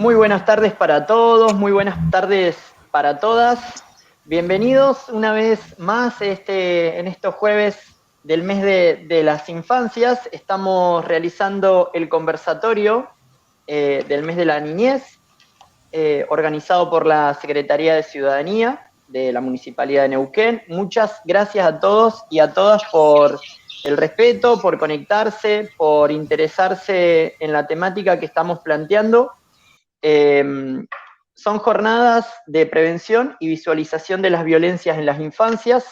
Muy buenas tardes para todos, muy buenas tardes para todas. Bienvenidos una vez más en estos jueves del mes de las infancias. Estamos realizando el conversatorio del mes de la niñez, organizado por la Secretaría de Ciudadanía de la Municipalidad de Neuquén. Muchas gracias a todos y a todas por el respeto, por conectarse, por interesarse en la temática que estamos planteando. Son jornadas de prevención y visualización de las violencias en las infancias.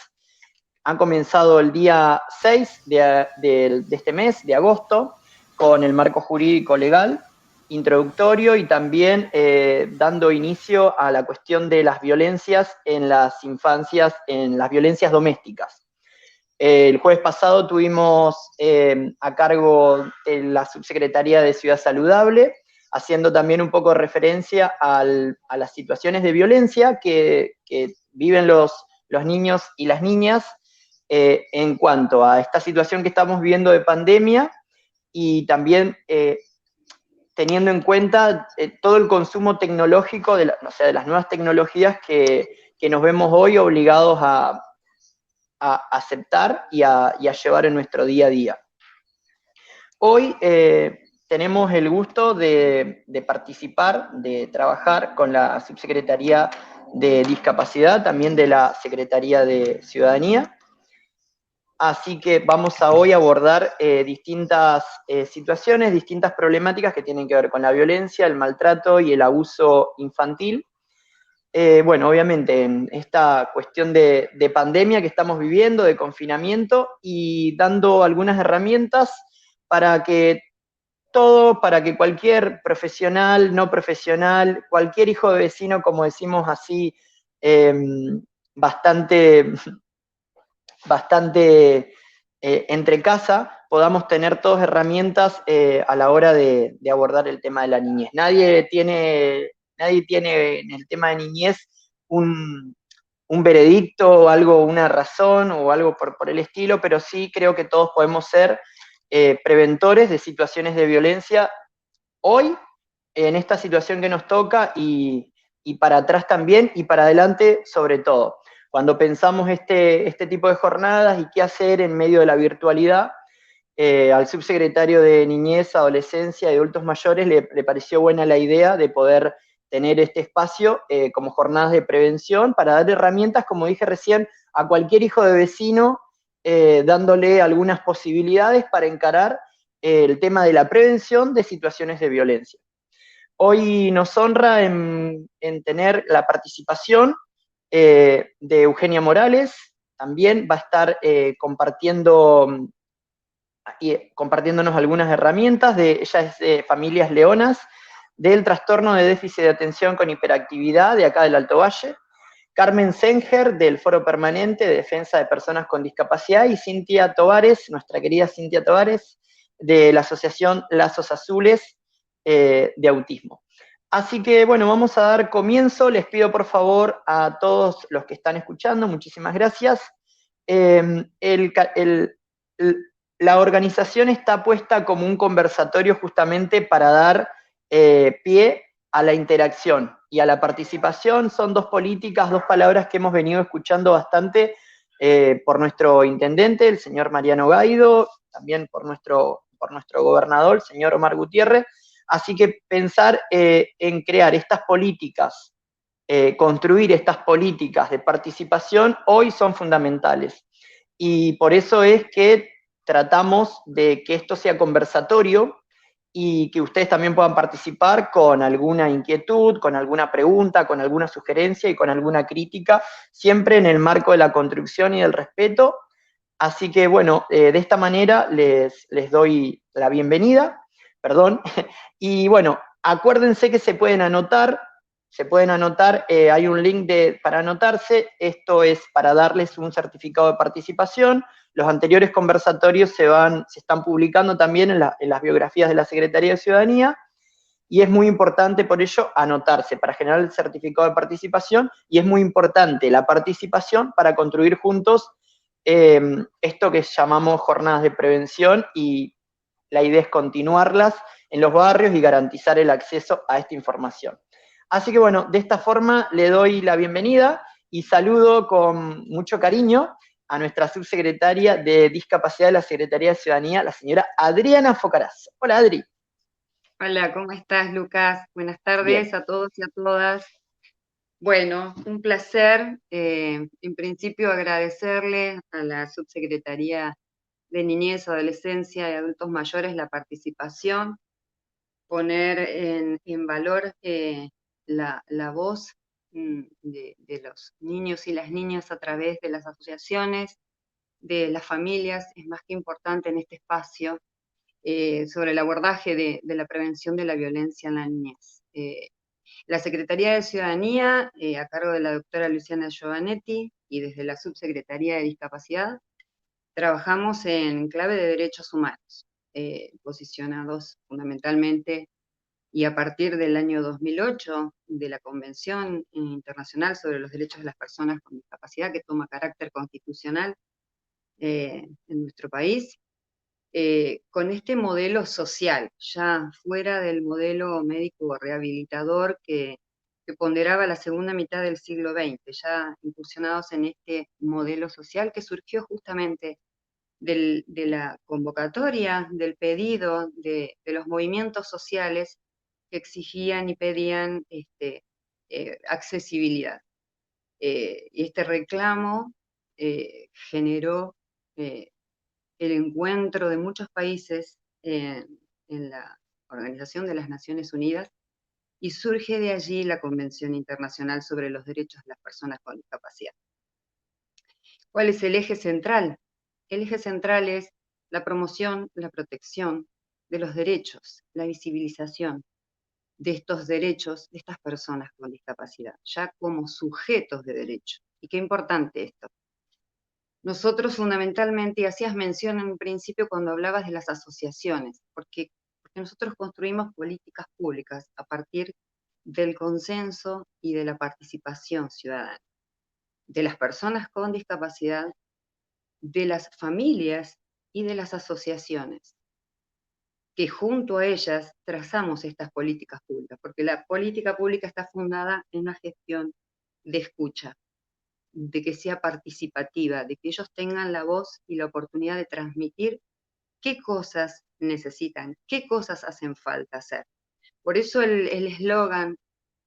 Han comenzado el día 6 de este mes, de agosto, con el marco jurídico legal introductorio y también dando inicio a la cuestión de las violencias en las infancias, en las violencias domésticas. El jueves pasado tuvimos a cargo de la Subsecretaría de Ciudad Saludable, haciendo también un poco de referencia a las situaciones de violencia que viven los niños y las niñas en cuanto a esta situación que estamos viviendo de pandemia y también teniendo en cuenta todo el consumo tecnológico de las nuevas tecnologías que nos vemos hoy obligados a aceptar y a llevar en nuestro día a día. Hoy tenemos el gusto de participar, de trabajar con la Subsecretaría de Discapacidad, también de la Secretaría de Ciudadanía. Así que vamos a hoy abordar distintas situaciones, distintas problemáticas que tienen que ver con la violencia, el maltrato y el abuso infantil. Bueno, obviamente en esta cuestión de pandemia que estamos viviendo, de confinamiento, y dando algunas herramientas para que para que cualquier profesional, no profesional, cualquier hijo de vecino, como decimos así, bastante entre casa, podamos tener todas herramientas a la hora de abordar el tema de la niñez. Nadie tiene en el tema de niñez un veredicto o algo, una razón o algo por el estilo, pero sí creo que todos podemos ser preventores de situaciones de violencia hoy, en esta situación que nos toca, y para atrás también, y para adelante sobre todo. Cuando pensamos este tipo de jornadas y qué hacer en medio de la virtualidad, al subsecretario de Niñez, Adolescencia y Adultos Mayores le pareció buena la idea de poder tener este espacio como jornadas de prevención para dar herramientas, como dije recién, a cualquier hijo de vecino, dándole algunas posibilidades para encarar el tema de la prevención de situaciones de violencia. Hoy nos honra en tener la participación de Eugenia Morales, también va a estar compartiéndonos algunas herramientas. Ella es de Familias Leonas, del trastorno de déficit de atención con hiperactividad de acá del Alto Valle. Carmen Senger, del Foro Permanente de Defensa de Personas con Discapacidad, y Cintia Tovares, nuestra querida Cintia Tovares, de la Asociación Lazos Azules de Autismo. Así que, bueno, vamos a dar comienzo. Les pido, por favor, a todos los que están escuchando, muchísimas gracias. La organización está puesta como un conversatorio justamente para dar pie a la interacción y a la participación. Son dos políticas, dos palabras que hemos venido escuchando bastante por nuestro intendente, el señor Mariano Gaido, también por nuestro gobernador, el señor Omar Gutiérrez. Así que pensar en crear estas políticas, construir estas políticas de participación hoy son fundamentales. Y por eso es que tratamos de que esto sea conversatorio y que ustedes también puedan participar con alguna inquietud, con alguna pregunta, con alguna sugerencia y con alguna crítica, siempre en el marco de la construcción y del respeto. Así que, bueno, de esta manera les doy la bienvenida, perdón, y bueno, acuérdense que se pueden anotar, hay un link para anotarse. Esto es para darles un certificado de participación. Los anteriores conversatorios se están publicando también en las biografías de la Secretaría de Ciudadanía, y es muy importante por ello anotarse para generar el certificado de participación, y es muy importante la participación para construir juntos esto que llamamos jornadas de prevención, y la idea es continuarlas en los barrios y garantizar el acceso a esta información. Así que bueno, de esta forma le doy la bienvenida y saludo con mucho cariño a nuestra subsecretaria de Discapacidad de la Secretaría de Ciudadanía, la señora Adriana Focaraz. Hola, Adri. Hola, ¿cómo estás, Lucas? Buenas Bien. tardes a todos y a todas. Bueno, un placer. En principio, agradecerle a la Subsecretaría de Niñez, Adolescencia y Adultos Mayores la participación, poner en valor la voz de los niños y las niñas a través de las asociaciones, de las familias, es más que importante en este espacio sobre el abordaje de la prevención de la violencia en la niñez. La Secretaría de Ciudadanía, a cargo de la doctora Luciana Giovanetti, y desde la Subsecretaría de Discapacidad, trabajamos en clave de derechos humanos, posicionados fundamentalmente y a partir del año 2008 de la Convención Internacional sobre los Derechos de las Personas con Discapacidad, que toma carácter constitucional en nuestro país, con este modelo social, ya fuera del modelo médico rehabilitador que ponderaba la segunda mitad del siglo XX, ya incursionados en este modelo social que surgió justamente de la convocatoria, del pedido de los movimientos sociales que exigían y pedían accesibilidad. Y este reclamo generó el encuentro de muchos países en la Organización de las Naciones Unidas y surge de allí la Convención Internacional sobre los Derechos de las Personas con Discapacidad. ¿Cuál es el eje central? El eje central es la promoción, la protección de los derechos, la visibilización de estos derechos de estas personas con discapacidad, ya como sujetos de derecho. Y qué importante esto. Nosotros fundamentalmente, y hacías mención en un principio cuando hablabas de las asociaciones, porque nosotros construimos políticas públicas a partir del consenso y de la participación ciudadana, de las personas con discapacidad, de las familias y de las asociaciones, que junto a ellas trazamos estas políticas públicas, porque la política pública está fundada en una gestión de escucha, de que sea participativa, de que ellos tengan la voz y la oportunidad de transmitir qué cosas necesitan, qué cosas hacen falta hacer. Por eso el eslogan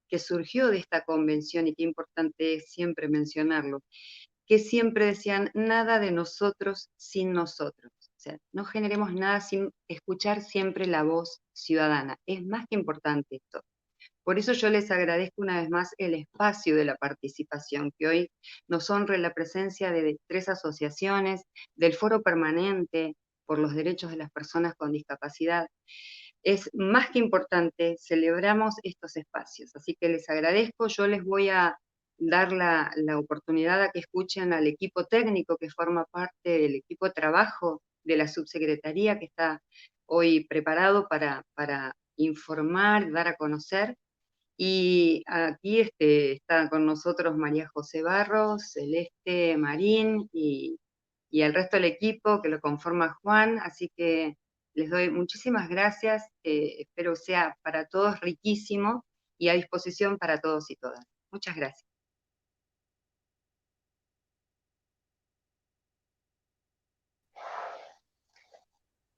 que surgió de esta convención, y qué importante es siempre mencionarlo, que siempre decían, nada de nosotros sin nosotros. O sea, no generemos nada sin escuchar siempre la voz ciudadana. Es más que importante esto. Por eso yo les agradezco una vez más el espacio de la participación, que hoy nos honre la presencia de 3 asociaciones, del Foro Permanente por los Derechos de las Personas con Discapacidad. Es más que importante, celebramos estos espacios, así que les agradezco. Yo les voy a dar la oportunidad a que escuchen al equipo técnico que forma parte del equipo de trabajo de la subsecretaría, que está hoy preparado para informar, dar a conocer. Y aquí está con nosotros María José Barros, Celeste Marín y el resto del equipo que lo conforma Juan, así que les doy muchísimas gracias, espero sea para todos riquísimo y a disposición para todos y todas. Muchas gracias.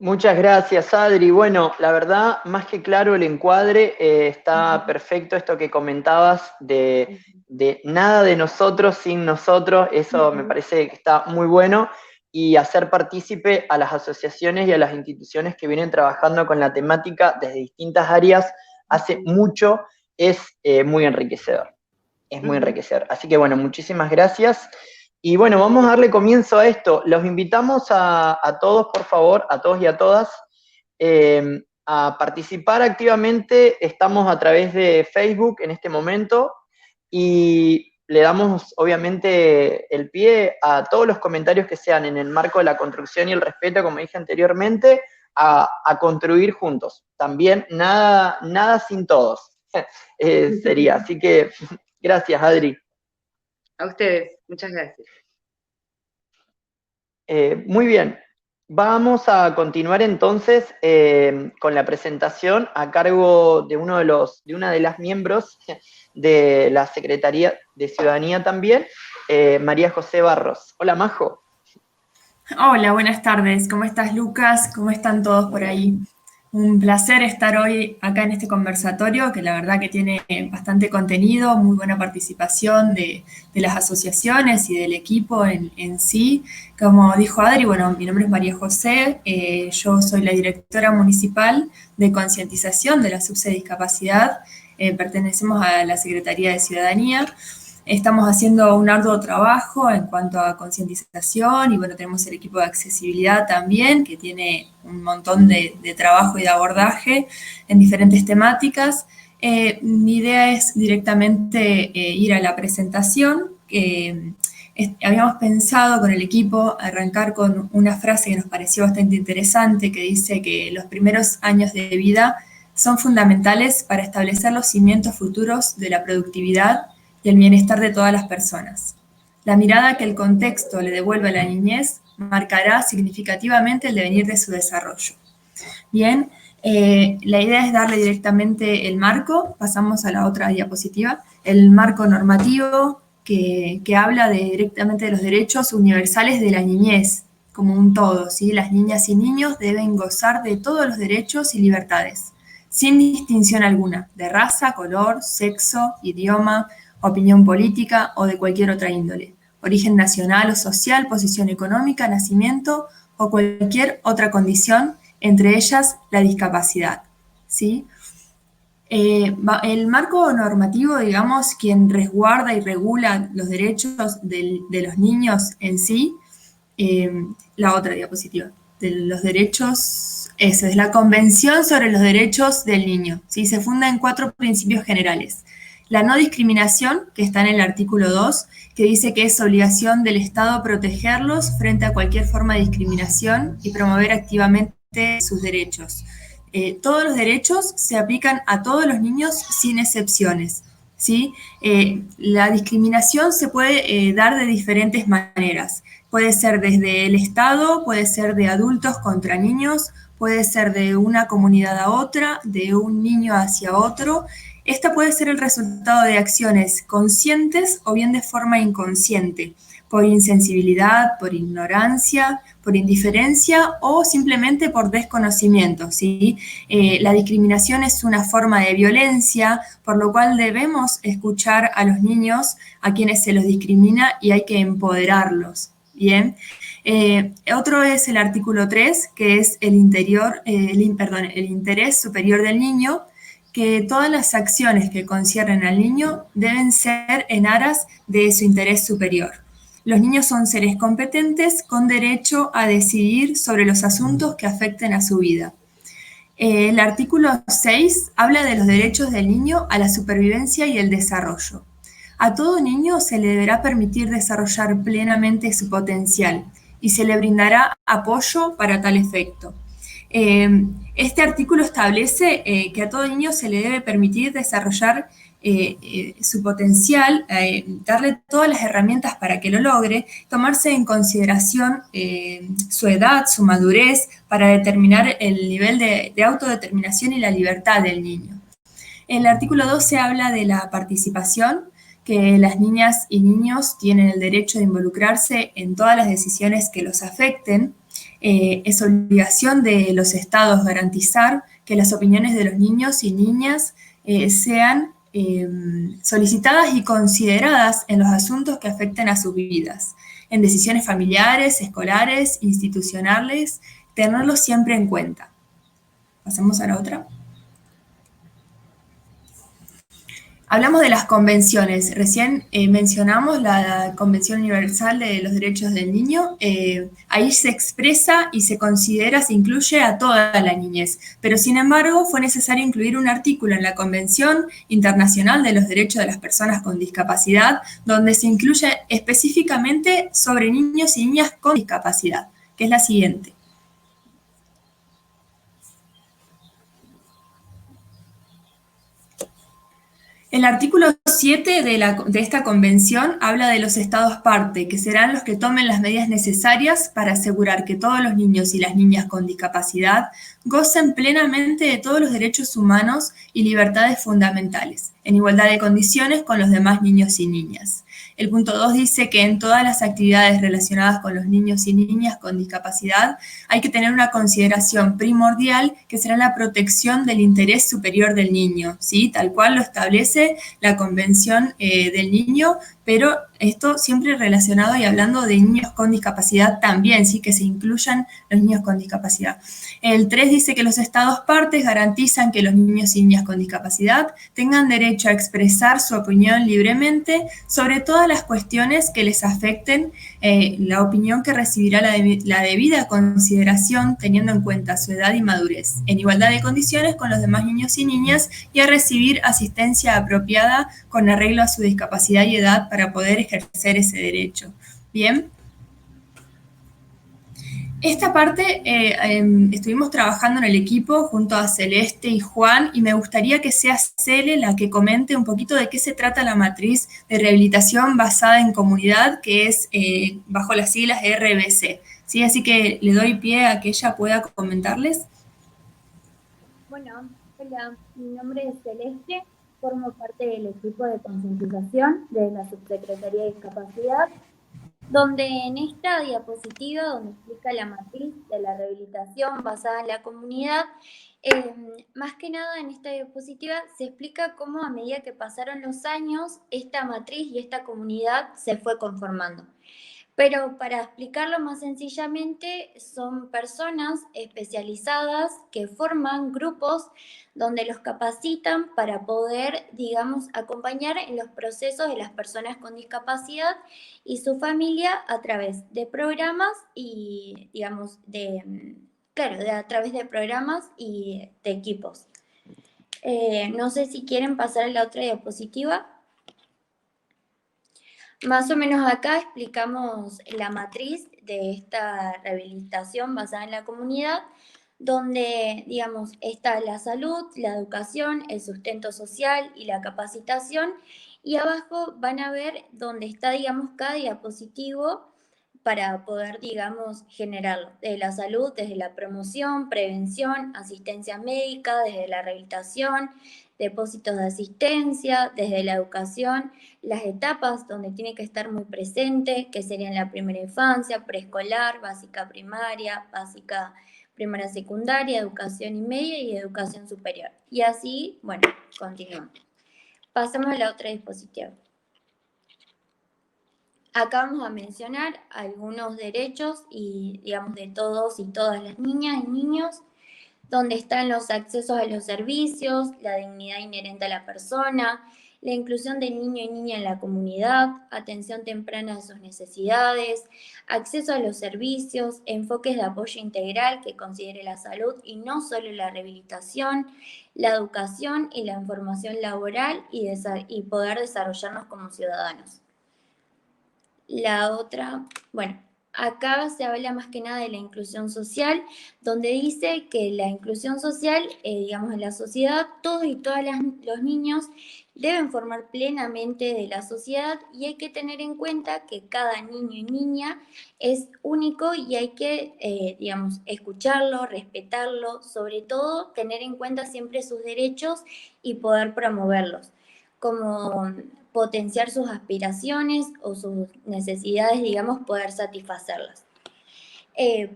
Muchas gracias, Adri. Bueno, la verdad, más que claro el encuadre, está perfecto esto que comentabas de nada de nosotros sin nosotros, eso me parece que está muy bueno, y hacer partícipe a las asociaciones y a las instituciones que vienen trabajando con la temática desde distintas áreas hace mucho, es muy enriquecedor. Es muy enriquecedor. Así que bueno, muchísimas gracias. Y bueno, vamos a darle comienzo a esto. Los invitamos a todos, por favor, a todos y a todas, a participar activamente. Estamos a través de Facebook en este momento y le damos obviamente el pie a todos los comentarios que sean en el marco de la construcción y el respeto, como dije anteriormente, a construir juntos. También nada sin todos. Sería. Así que gracias, Adri. A ustedes, muchas gracias. Muy bien. Vamos a continuar entonces con la presentación a cargo de de una de las miembros de la Secretaría de Ciudadanía también, María José Barros. Hola, Majo. Hola, buenas tardes. ¿Cómo estás, Lucas? ¿Cómo están todos por ahí? Un placer estar hoy acá en este conversatorio, que la verdad que tiene bastante contenido, muy buena participación de las asociaciones y del equipo en sí. Como dijo Adri, bueno, mi nombre es María José, yo soy la directora municipal de concientización de la subse discapacidad, pertenecemos a la Secretaría de Ciudadanía. Estamos haciendo un arduo trabajo en cuanto a concientización y bueno, tenemos el equipo de accesibilidad también, que tiene un montón de trabajo y de abordaje en diferentes temáticas. Mi idea es directamente ir a la presentación. Habíamos pensado con el equipo arrancar con una frase que nos pareció bastante interesante, que dice que los primeros años de vida son fundamentales para establecer los cimientos futuros de la productividad y el bienestar de todas las personas. La mirada que el contexto le devuelve a la niñez marcará significativamente el devenir de su desarrollo. Bien, la idea es darle directamente el marco, pasamos a la otra diapositiva, el marco normativo que habla directamente de los derechos universales de la niñez, como un todo, ¿sí? Las niñas y niños deben gozar de todos los derechos y libertades, sin distinción alguna, de raza, color, sexo, idioma, opinión política o de cualquier otra índole, origen nacional o social, posición económica, nacimiento o cualquier otra condición, entre ellas la discapacidad, ¿sí? El marco normativo, digamos, quien resguarda y regula los derechos de los niños en sí, la otra diapositiva, de los derechos, esa es la Convención sobre los Derechos del Niño, ¿sí? Se funda en 4 principios generales. La no discriminación, que está en el artículo 2, que dice que es obligación del Estado protegerlos frente a cualquier forma de discriminación y promover activamente sus derechos. Todos los derechos se aplican a todos los niños sin excepciones, ¿sí? La discriminación se puede dar de diferentes maneras. Puede ser desde el Estado, puede ser de adultos contra niños, puede ser de una comunidad a otra, de un niño hacia otro. Esta puede ser el resultado de acciones conscientes o bien de forma inconsciente, por insensibilidad, por ignorancia, por indiferencia o simplemente por desconocimiento, ¿sí? La discriminación es una forma de violencia, por lo cual debemos escuchar a los niños a quienes se los discrimina y hay que empoderarlos. Bien. Otro es el artículo 3, que es el interés superior del niño, que todas las acciones que conciernen al niño deben ser en aras de su interés superior. Los niños son seres competentes con derecho a decidir sobre los asuntos que afecten a su vida. El artículo 6 habla de los derechos del niño a la supervivencia y el desarrollo. A todo niño se le deberá permitir desarrollar plenamente su potencial y se le brindará apoyo para tal efecto. Este artículo establece que a todo niño se le debe permitir desarrollar su potencial, darle todas las herramientas para que lo logre, tomarse en consideración su edad, su madurez, para determinar el nivel de autodeterminación y la libertad del niño. En el artículo 12 habla de la participación, que las niñas y niños tienen el derecho de involucrarse en todas las decisiones que los afecten. Es obligación de los estados garantizar que las opiniones de los niños y niñas sean solicitadas y consideradas en los asuntos que afecten a sus vidas, en decisiones familiares, escolares, institucionales, tenerlos siempre en cuenta. Pasemos a la otra. Hablamos de las convenciones. Recién mencionamos la Convención Universal de los Derechos del Niño. Ahí se expresa y se considera, se incluye a toda la niñez. Pero sin embargo, fue necesario incluir un artículo en la Convención Internacional de los Derechos de las Personas con Discapacidad, donde se incluye específicamente sobre niños y niñas con discapacidad, que es la siguiente. El artículo 7 de esta convención habla de los estados parte, que serán los que tomen las medidas necesarias para asegurar que todos los niños y las niñas con discapacidad gocen plenamente de todos los derechos humanos y libertades fundamentales, en igualdad de condiciones con los demás niños y niñas. El punto 2 dice que en todas las actividades relacionadas con los niños y niñas con discapacidad hay que tener una consideración primordial que será la protección del interés superior del niño, ¿sí? Tal cual lo establece la Convención del Niño, pero esto siempre relacionado y hablando de niños con discapacidad también, ¿sí? Que se incluyan los niños con discapacidad. El 3 dice que los estados partes garantizan que los niños y niñas con discapacidad tengan derecho a expresar su opinión libremente sobre todas las cuestiones que les afecten, la opinión que recibirá la debida consideración teniendo en cuenta su edad y madurez, en igualdad de condiciones con los demás niños y niñas, y a recibir asistencia apropiada con arreglo a su discapacidad y edad para poder ejercer ese derecho. Bien. Esta parte estuvimos trabajando en el equipo junto a Celeste y Juan, y me gustaría que sea Cele la que comente un poquito de qué se trata la matriz de rehabilitación basada en comunidad, que es bajo las siglas RBC. ¿Sí? Así que le doy pie a que ella pueda comentarles. Bueno, hola, mi nombre es Celeste, formo parte del equipo de concientización de la Subsecretaría de Discapacidad, donde en esta diapositiva, donde explica la matriz de la rehabilitación basada en la comunidad, más que nada en esta diapositiva se explica cómo a medida que pasaron los años, esta matriz y esta comunidad se fue conformando. Pero para explicarlo más sencillamente, son personas especializadas que forman grupos donde los capacitan para poder, digamos, acompañar en los procesos de las personas con discapacidad y su familia a través de programas y, digamos, a través de programas y de equipos. No sé si quieren pasar a la otra diapositiva. Más o menos acá explicamos la matriz de esta rehabilitación basada en la comunidad, donde, digamos, está la salud, la educación, el sustento social y la capacitación, y abajo van a ver dónde está, digamos, cada diapositivo para poder, digamos, generarlo. Desde la salud, desde la promoción, prevención, asistencia médica, desde la rehabilitación, depósitos de asistencia, desde la educación, las etapas donde tiene que estar muy presente, que serían la primera infancia, preescolar, básica primaria, básica primaria secundaria, educación y media y educación superior. Y así, bueno, continuamos. Pasamos a la otra diapositiva. Acá vamos a mencionar algunos derechos y, digamos, de todos y todas las niñas y niños, donde están los accesos a los servicios, la dignidad inherente a la persona, la inclusión del niño y niña en la comunidad, atención temprana de sus necesidades, acceso a los servicios, enfoques de apoyo integral que considere la salud y no solo la rehabilitación, la educación y la información laboral y poder desarrollarnos como ciudadanos. La otra, bueno, acá se habla más que nada de la inclusión social, donde dice que la inclusión social, digamos, en la sociedad, todos y todas los niños deben formar plenamente de la sociedad y hay que tener en cuenta que cada niño y niña es único y hay que, digamos, escucharlo, respetarlo, sobre todo tener en cuenta siempre sus derechos y poder promoverlos, como potenciar sus aspiraciones o sus necesidades, digamos, poder satisfacerlas.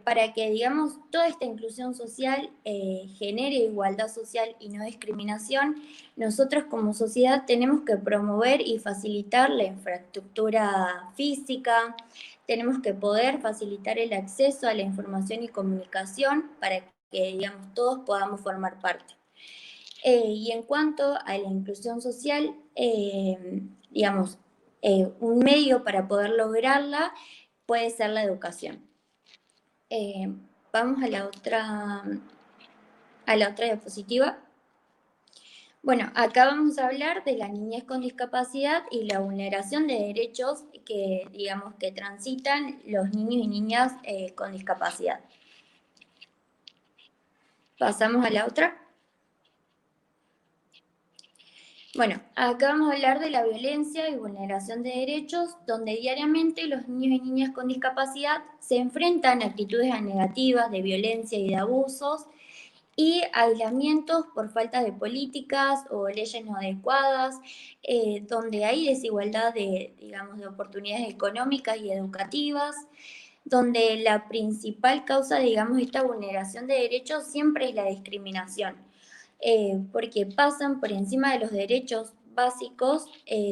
Para que, digamos, toda esta inclusión social genere igualdad social y no discriminación, nosotros como sociedad tenemos que promover y facilitar la infraestructura física, tenemos que poder facilitar el acceso a la información y comunicación para que, digamos, todos podamos formar parte. Y en cuanto a la inclusión social, digamos, un medio para poder lograrla puede ser la educación. Vamos a la otra diapositiva. Bueno, acá vamos a hablar de la niñez con discapacidad y la vulneración de derechos que, digamos, que transitan los niños y niñas con discapacidad. Pasamos a la otra. Bueno, acá vamos a hablar de la violencia y vulneración de derechos, donde diariamente los niños y niñas con discapacidad se enfrentan a actitudes negativas de violencia y de abusos y aislamientos por falta de políticas o leyes no adecuadas, donde hay desigualdad de, digamos, de oportunidades económicas y educativas, donde la principal causa, digamos, de esta vulneración de derechos siempre es la discriminación, porque pasan por encima de los derechos básicos,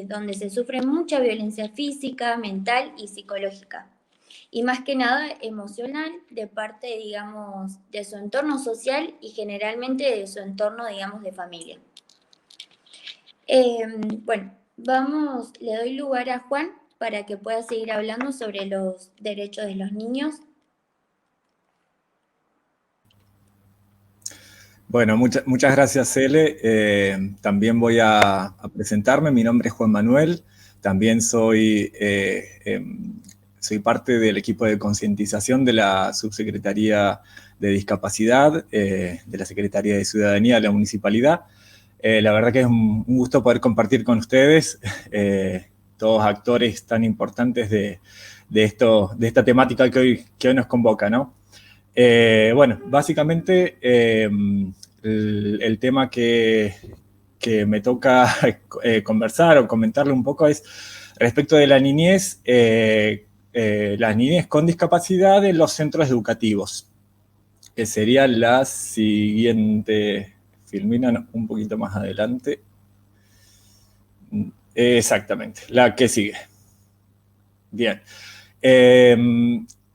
donde se sufre mucha violencia física, mental y psicológica. Y más que nada emocional de parte, digamos, de su entorno social y generalmente de su entorno, digamos, de familia. Bueno, le doy lugar a Juan para que pueda seguir hablando sobre los derechos de los niños. Bueno, muchas gracias, Cele. También voy a presentarme. Mi nombre es Juan Manuel. También soy parte del equipo de concientización de la Subsecretaría de Discapacidad, de la Secretaría de Ciudadanía de la Municipalidad. La verdad que es un gusto poder compartir con ustedes, todos actores tan importantes de esta temática que hoy nos convoca, ¿no? Bueno, básicamente el tema que me toca conversar o comentarle un poco es respecto de la niñez con discapacidad en los centros educativos, que sería la siguiente filmina, un poquito más adelante. Exactamente, la que sigue. Bien.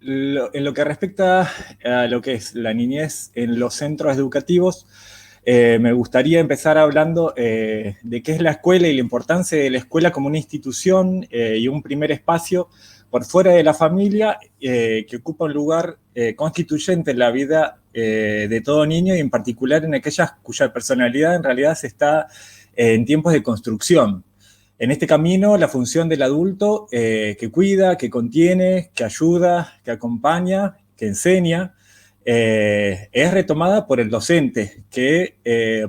En lo que respecta a lo que es la niñez en los centros educativos, me gustaría empezar hablando de qué es la escuela y la importancia de la escuela como una institución y un primer espacio por fuera de la familia que ocupa un lugar constituyente en la vida de todo niño y en particular en aquellas cuya personalidad en realidad se está en tiempos de construcción. En este camino, la función del adulto que cuida, que contiene, que ayuda, que acompaña, que enseña, es retomada por el docente, que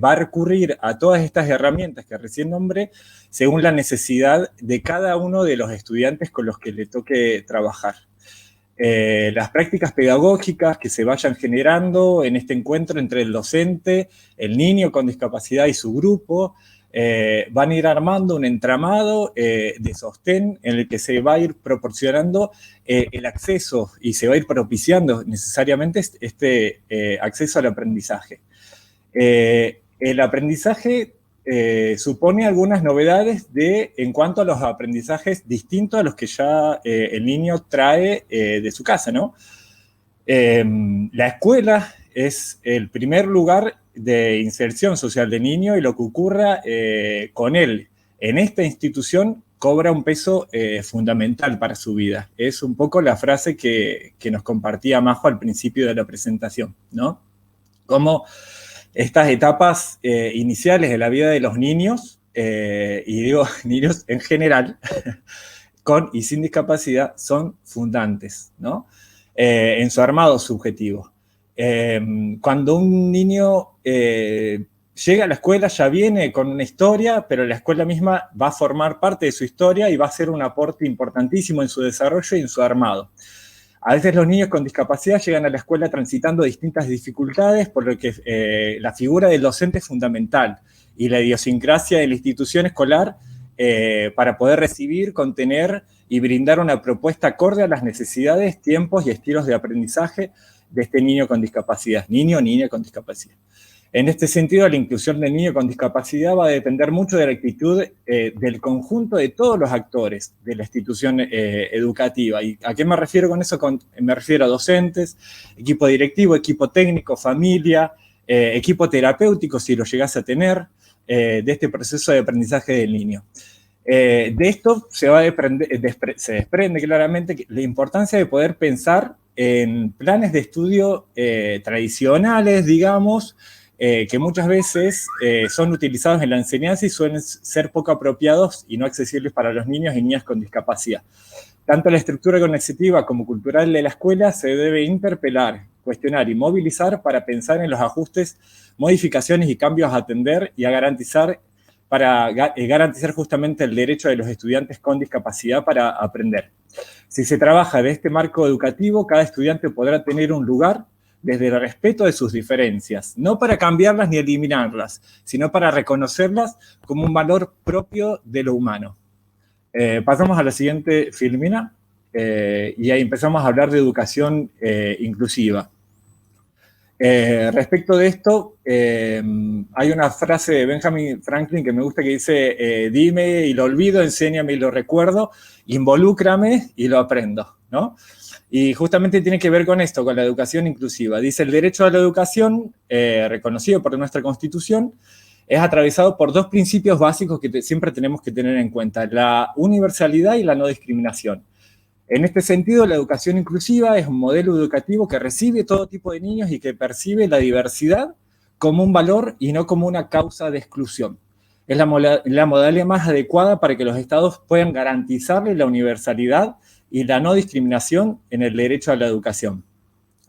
va a recurrir a todas estas herramientas que recién nombré, según la necesidad de cada uno de los estudiantes con los que le toque trabajar. Las prácticas pedagógicas que se vayan generando en este encuentro entre el docente, el niño con discapacidad y su grupo, van a ir armando un entramado de sostén en el que se va a ir proporcionando el acceso y se va a ir propiciando necesariamente este acceso al aprendizaje. El aprendizaje supone algunas novedades en cuanto a los aprendizajes distintos a los que ya el niño trae de su casa, ¿no? La escuela es el primer lugar de inserción social del niño y lo que ocurra con él en esta institución cobra un peso fundamental para su vida. Es un poco la frase que nos compartía Majo al principio de la presentación, ¿no? Como estas etapas iniciales de la vida de los niños, y digo niños en general, con y sin discapacidad, son fundantes, ¿no? En su armado subjetivo. Cuando un niño llega a la escuela ya viene con una historia, pero la escuela misma va a formar parte de su historia y va a ser un aporte importantísimo en su desarrollo y en su armado. A veces los niños con discapacidad llegan a la escuela transitando distintas dificultades, por lo que la figura del docente es fundamental y la idiosincrasia de la institución escolar para poder recibir, contener y brindar una propuesta acorde a las necesidades, tiempos y estilos de aprendizaje de este niño con discapacidad, niño o niña con discapacidad. En este sentido, la inclusión del niño con discapacidad va a depender mucho de la actitud del conjunto de todos los actores de la institución educativa. ¿Y a qué me refiero con eso? Me refiero a docentes, equipo directivo, equipo técnico, familia, equipo terapéutico, si lo llegase a tener, de este proceso de aprendizaje del niño. De esto se desprende claramente la importancia de poder pensar en planes de estudio tradicionales, digamos, que muchas veces son utilizados en la enseñanza y suelen ser poco apropiados y no accesibles para los niños y niñas con discapacidad. Tanto la estructura cognitiva como cultural de la escuela se debe interpelar, cuestionar y movilizar para pensar en los ajustes, modificaciones y cambios a atender y a garantizar para garantizar justamente el derecho de los estudiantes con discapacidad para aprender. Si se trabaja de este marco educativo, cada estudiante podrá tener un lugar desde el respeto de sus diferencias, no para cambiarlas ni eliminarlas, sino para reconocerlas como un valor propio de lo humano. Pasamos a la siguiente filmina, y ahí empezamos a hablar de educación inclusiva. Respecto de esto, hay una frase de Benjamin Franklin que me gusta que dice, dime y lo olvido, enséñame y lo recuerdo, involúcrame y lo aprendo, ¿no? Y justamente tiene que ver con esto, con la educación inclusiva. Dice, el derecho a la educación, reconocido por nuestra Constitución, es atravesado por dos principios básicos que siempre tenemos que tener en cuenta, la universalidad y la no discriminación. En este sentido, la educación inclusiva es un modelo educativo que recibe todo tipo de niños y que percibe la diversidad como un valor y no como una causa de exclusión. Es la modalidad más adecuada para que los estados puedan garantizarle la universalidad y la no discriminación en el derecho a la educación.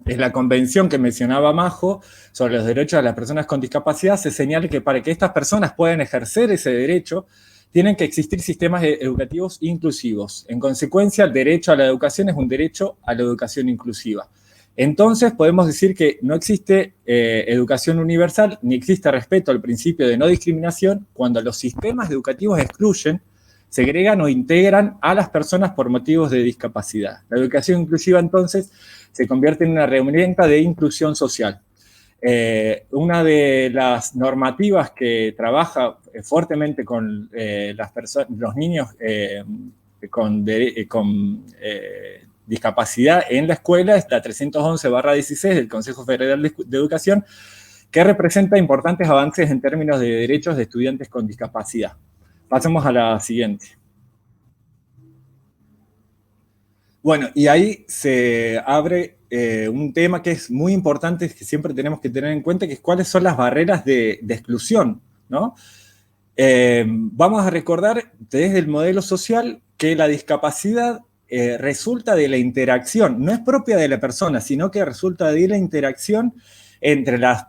Es la convención que mencionaba Majo sobre los derechos de las personas con discapacidad, se señala que para que estas personas puedan ejercer ese derecho, tienen que existir sistemas educativos inclusivos. En consecuencia, el derecho a la educación es un derecho a la educación inclusiva. Entonces, podemos decir que no existe educación universal, ni existe respeto al principio de no discriminación cuando los sistemas educativos excluyen, segregan o integran a las personas por motivos de discapacidad. La educación inclusiva, entonces, se convierte en una herramienta de inclusión social. Una de las normativas que trabaja fuertemente con los niños con discapacidad en la escuela es la 311/16 del Consejo Federal de Educación, que representa importantes avances en términos de derechos de estudiantes con discapacidad. Pasemos a la siguiente. Bueno, y ahí se abre un tema que es muy importante, que siempre tenemos que tener en cuenta, que es cuáles son las barreras de exclusión, ¿no? Vamos a recordar desde el modelo social que la discapacidad resulta de la interacción, no es propia de la persona, sino que resulta de la interacción entre las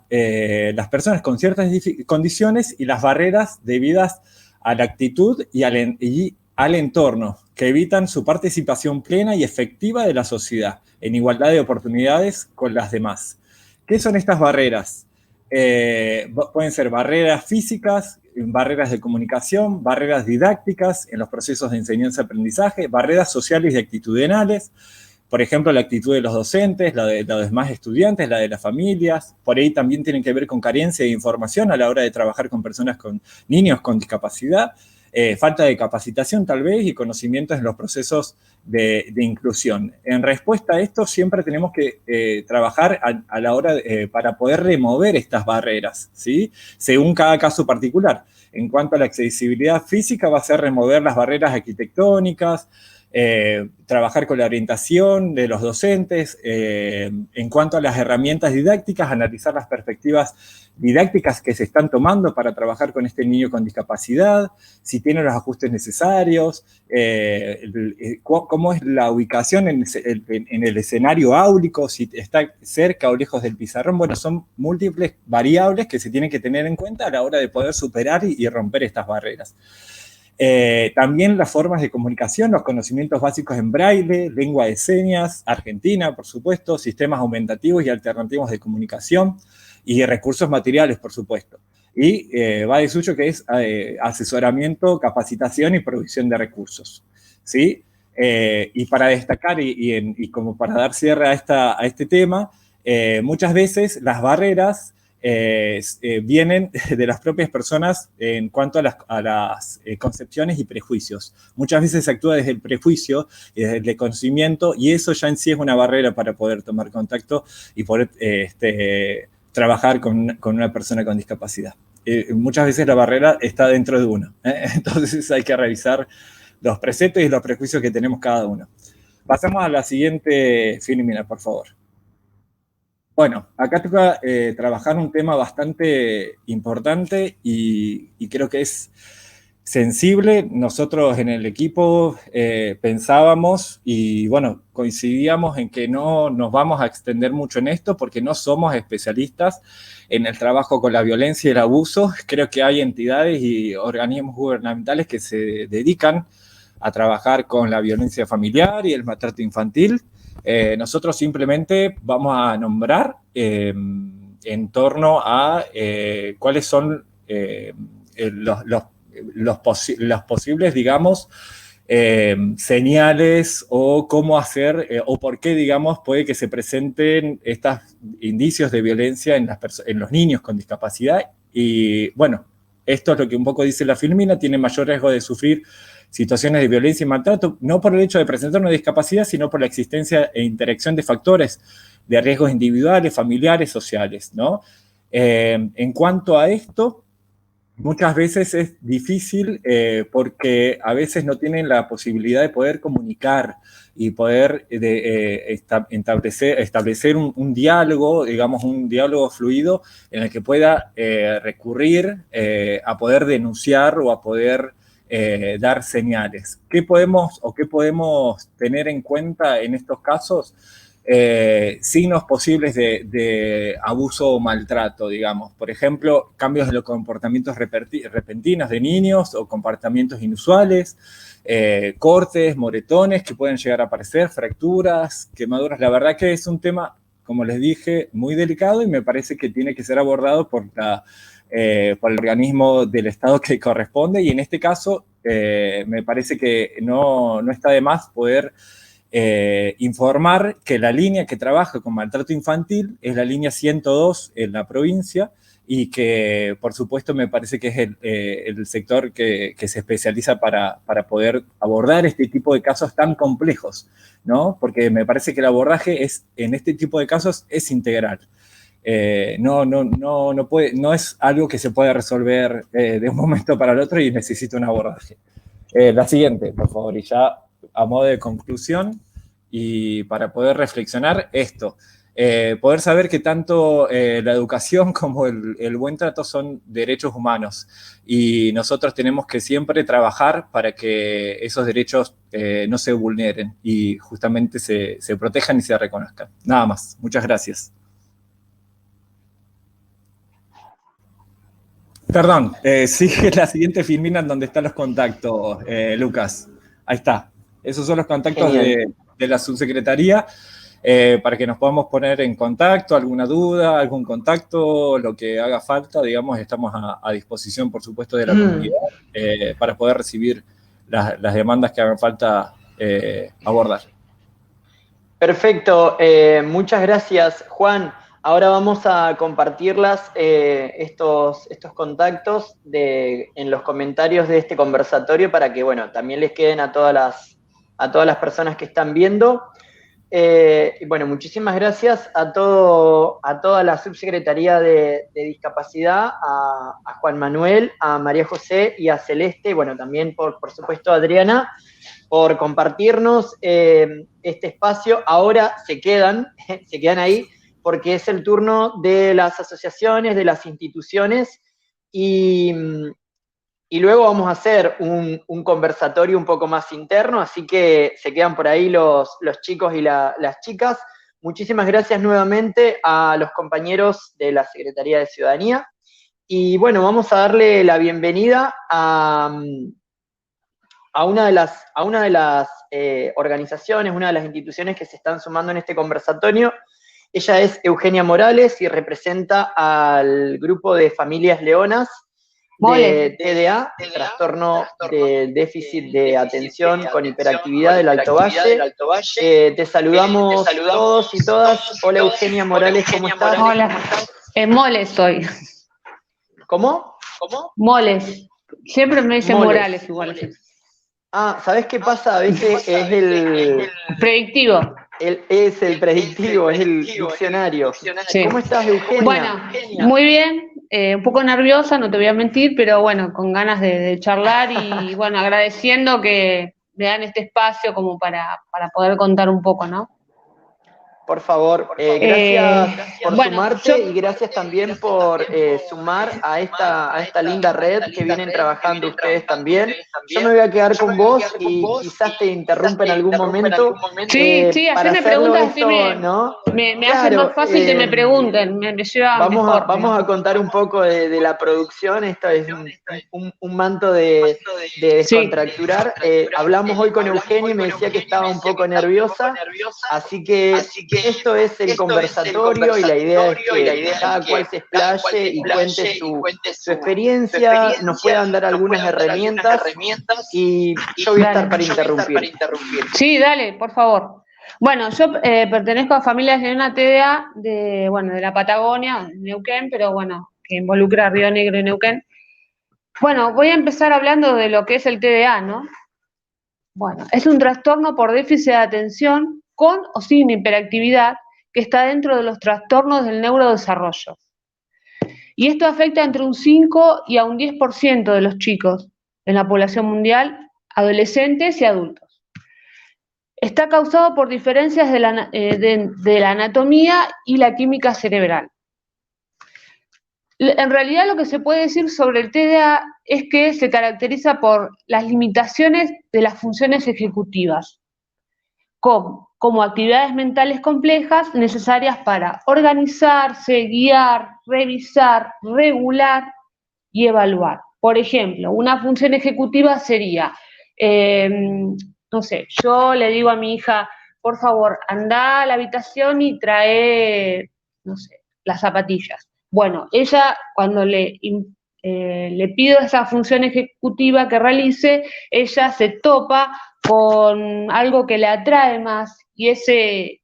personas con ciertas condiciones y las barreras debidas a la actitud y al entorno, que evitan su participación plena y efectiva de la sociedad, en igualdad de oportunidades con las demás. ¿Qué son estas barreras? Pueden ser barreras físicas, barreras de comunicación, barreras didácticas en los procesos de enseñanza-aprendizaje, barreras sociales y actitudinales, por ejemplo, la actitud de los docentes, la de los demás estudiantes, la de las familias, por ahí también tienen que ver con carencia de información a la hora de trabajar con niños con discapacidad, falta de capacitación tal vez y conocimientos en los procesos de inclusión. En respuesta a esto siempre tenemos que trabajar a la hora para poder remover estas barreras, ¿sí? Según cada caso particular. En cuanto a la accesibilidad física va a ser remover las barreras arquitectónicas, trabajar con la orientación de los docentes, en cuanto a las herramientas didácticas, analizar las perspectivas didácticas que se están tomando para trabajar con este niño con discapacidad, si tiene los ajustes necesarios, cómo es la ubicación en el escenario áulico, si está cerca o lejos del pizarrón. Bueno, son múltiples variables que se tienen que tener en cuenta a la hora de poder superar y romper estas barreras. También las formas de comunicación, los conocimientos básicos en braille, lengua de señas, Argentina, por supuesto, sistemas aumentativos y alternativos de comunicación y recursos materiales, por supuesto. Y va de suyo que es asesoramiento, capacitación y provisión de recursos, ¿sí? Y para destacar y como para dar cierre a este tema, muchas veces las barreras vienen de las propias personas en cuanto a las concepciones y prejuicios. Muchas veces se actúa desde el prejuicio y desde el desconocimiento, y eso ya en sí es una barrera para poder tomar contacto y poder trabajar con una persona con discapacidad. Muchas veces la barrera está dentro de uno, entonces hay que revisar los preceptos y los prejuicios que tenemos cada uno. Pasamos a la siguiente filmina, por favor. Bueno, acá toca trabajar un tema bastante importante y creo que es sensible. Nosotros en el equipo pensábamos y bueno, coincidíamos en que no nos vamos a extender mucho en esto porque no somos especialistas en el trabajo con la violencia y el abuso. Creo que hay entidades y organismos gubernamentales que se dedican a trabajar con la violencia familiar y el maltrato infantil. Nosotros simplemente vamos a nombrar en torno a cuáles son los posibles, digamos, señales o cómo hacer o por qué, digamos, puede que se presenten estos indicios de violencia en los niños con discapacidad. Y bueno, esto es lo que un poco dice la Filmina: tiene mayor riesgo de sufrir situaciones de violencia y maltrato, no por el hecho de presentar una discapacidad, sino por la existencia e interacción de factores de riesgos individuales, familiares, sociales, ¿no? En cuanto a esto, muchas veces es difícil porque a veces no tienen la posibilidad de poder comunicar y poder establecer un diálogo, digamos, un diálogo fluido en el que pueda recurrir a poder denunciar o a poder dar señales. ¿Qué podemos tener en cuenta en estos casos? Signos posibles de abuso o maltrato, digamos. Por ejemplo, cambios en los comportamientos repentinos de niños o comportamientos inusuales, cortes, moretones que pueden llegar a aparecer, fracturas, quemaduras. La verdad que es un tema, como les dije, muy delicado y me parece que tiene que ser abordado por el organismo del Estado que corresponde, y en este caso me parece que no está de más poder informar que la línea que trabaja con maltrato infantil es la línea 102 en la provincia, y que por supuesto me parece que es el sector que se especializa para poder abordar este tipo de casos tan complejos, ¿no? Porque me parece que el abordaje en este tipo de casos es integral. No es algo que se pueda resolver de un momento para el otro y necesita un abordaje. La siguiente, por favor, y ya a modo de conclusión y para poder reflexionar esto. Poder saber que tanto la educación como el buen trato son derechos humanos, y nosotros tenemos que siempre trabajar para que esos derechos no se vulneren y justamente se protejan y se reconozcan. Nada más. Muchas gracias. Perdón, sigue la siguiente filmina en donde están los contactos, Lucas. Ahí está. Esos son los contactos de la subsecretaría para que nos podamos poner en contacto, alguna duda, algún contacto, lo que haga falta, digamos, estamos a disposición, por supuesto, de la comunidad para poder recibir las demandas que hagan falta abordar. Perfecto, muchas gracias, Juan. Ahora vamos a compartirlas, estos contactos en los comentarios de este conversatorio para que, bueno, también les queden a todas las personas que están viendo. Y bueno, muchísimas gracias a toda la Subsecretaría de Discapacidad, a Juan Manuel, a María José y a Celeste, y bueno, también por supuesto a Adriana, por compartirnos este espacio. Ahora se quedan ahí, porque es el turno de las asociaciones, de las instituciones, y luego vamos a hacer un conversatorio un poco más interno, así que se quedan por ahí los chicos y las chicas. Muchísimas gracias nuevamente a los compañeros de la Secretaría de Ciudadanía, y bueno, vamos a darle la bienvenida a una de las organizaciones, una de las instituciones que se están sumando en este conversatorio. Ella es Eugenia Morales y representa al grupo de familias leonas de TDA, trastorno de déficit de atención con hiperactividad del Alto Valle. Te saludamos todos y todas. Hola Eugenia Morales, ¿cómo estás? Hola, Moles soy. ¿Cómo? Moles. Siempre me dicen Morales igual. Ah, ¿sabés qué pasa? A veces es el predictivo. Es el predictivo, es el diccionario. Sí. ¿Cómo estás, Eugenia? Bueno, muy bien, un poco nerviosa, no te voy a mentir, pero bueno, con ganas de charlar y bueno, agradeciendo que me dan este espacio como para poder contar un poco, ¿no? Por favor, gracias por bueno, sumarte y gracias también por sumar a esta linda red que vienen trabajando ustedes también. Yo me voy a quedar con vos y quizás te interrumpa en algún momento. Sí, Para hacerme hacerlo preguntas, así esto, ¿no? me hace Claro, más fácil que me pregunten, me lleva mejor. vamos a contar un poco de la producción. Esto es un manto de descontracturar. Hablamos hoy con Eugenio y me decía que estaba un poco nerviosa, así que esto es el conversatorio y la idea es que cada cual se explaye y cuente su experiencia, nos puedan dar algunas herramientas y yo voy a estar para interrumpir. Sí, dale, por favor. Bueno, yo pertenezco a familias de una TDA de la Patagonia, Neuquén, pero bueno, que involucra Río Negro y Neuquén. Bueno, voy a empezar hablando de lo que es el TDA, ¿no? Bueno, es un trastorno por déficit de atención con o sin hiperactividad que está dentro de los trastornos del neurodesarrollo. Y esto afecta entre un 5 y a un 10% de los chicos en la población mundial, adolescentes y adultos. Está causado por diferencias de la anatomía y la química cerebral. En realidad lo que se puede decir sobre el TDA es que se caracteriza por las limitaciones de las funciones ejecutivas, como actividades mentales complejas necesarias para organizarse, guiar, revisar, regular y evaluar. Por ejemplo, una función ejecutiva sería, no sé, yo le digo a mi hija, por favor, anda a la habitación y trae, no sé, las zapatillas. Bueno, ella cuando le pido esa función ejecutiva que realice, ella se topa con algo que le atrae más y ese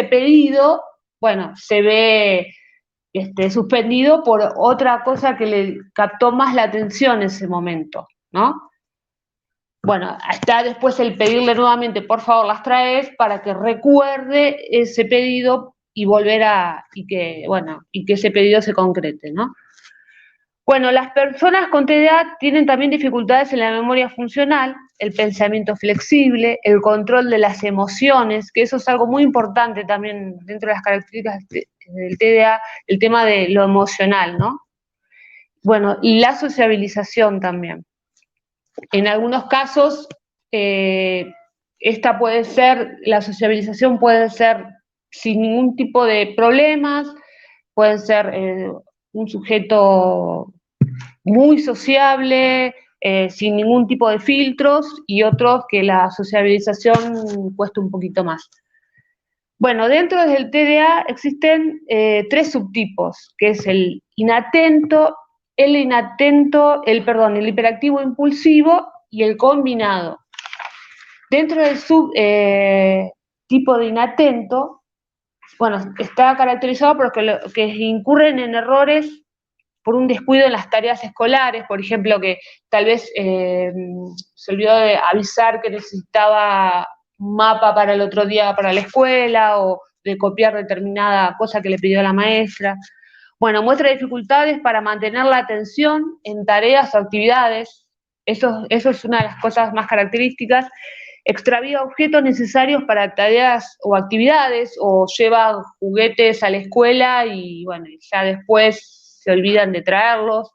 pedido, bueno, se ve suspendido por otra cosa que le captó más la atención en ese momento, ¿no? Bueno, está después el pedirle nuevamente, por favor, las traes para que recuerde ese pedido y que ese pedido se concrete, ¿no? Bueno, las personas con TDA tienen también dificultades en la memoria funcional, el pensamiento flexible, el control de las emociones, que eso es algo muy importante también dentro de las características del TDA, el tema de lo emocional, ¿no? Bueno, y la sociabilización también. En algunos casos, la sociabilización puede ser sin ningún tipo de problemas, pueden ser un sujeto muy sociable, sin ningún tipo de filtros, y otros que la sociabilización cuesta un poquito más. Bueno, dentro del TDA existen 3 subtipos, que es el inatento, el hiperactivo impulsivo y el combinado. Dentro del subtipo de inatento, bueno, está caracterizado por que incurren en errores por un descuido en las tareas escolares, por ejemplo, que tal vez se olvidó de avisar que necesitaba un mapa para el otro día para la escuela, o de copiar determinada cosa que le pidió la maestra. Bueno, muestra dificultades para mantener la atención en tareas o actividades, eso es una de las cosas más características. Extravía objetos necesarios para tareas o actividades, o lleva juguetes a la escuela y bueno, ya después se olvidan de traerlos.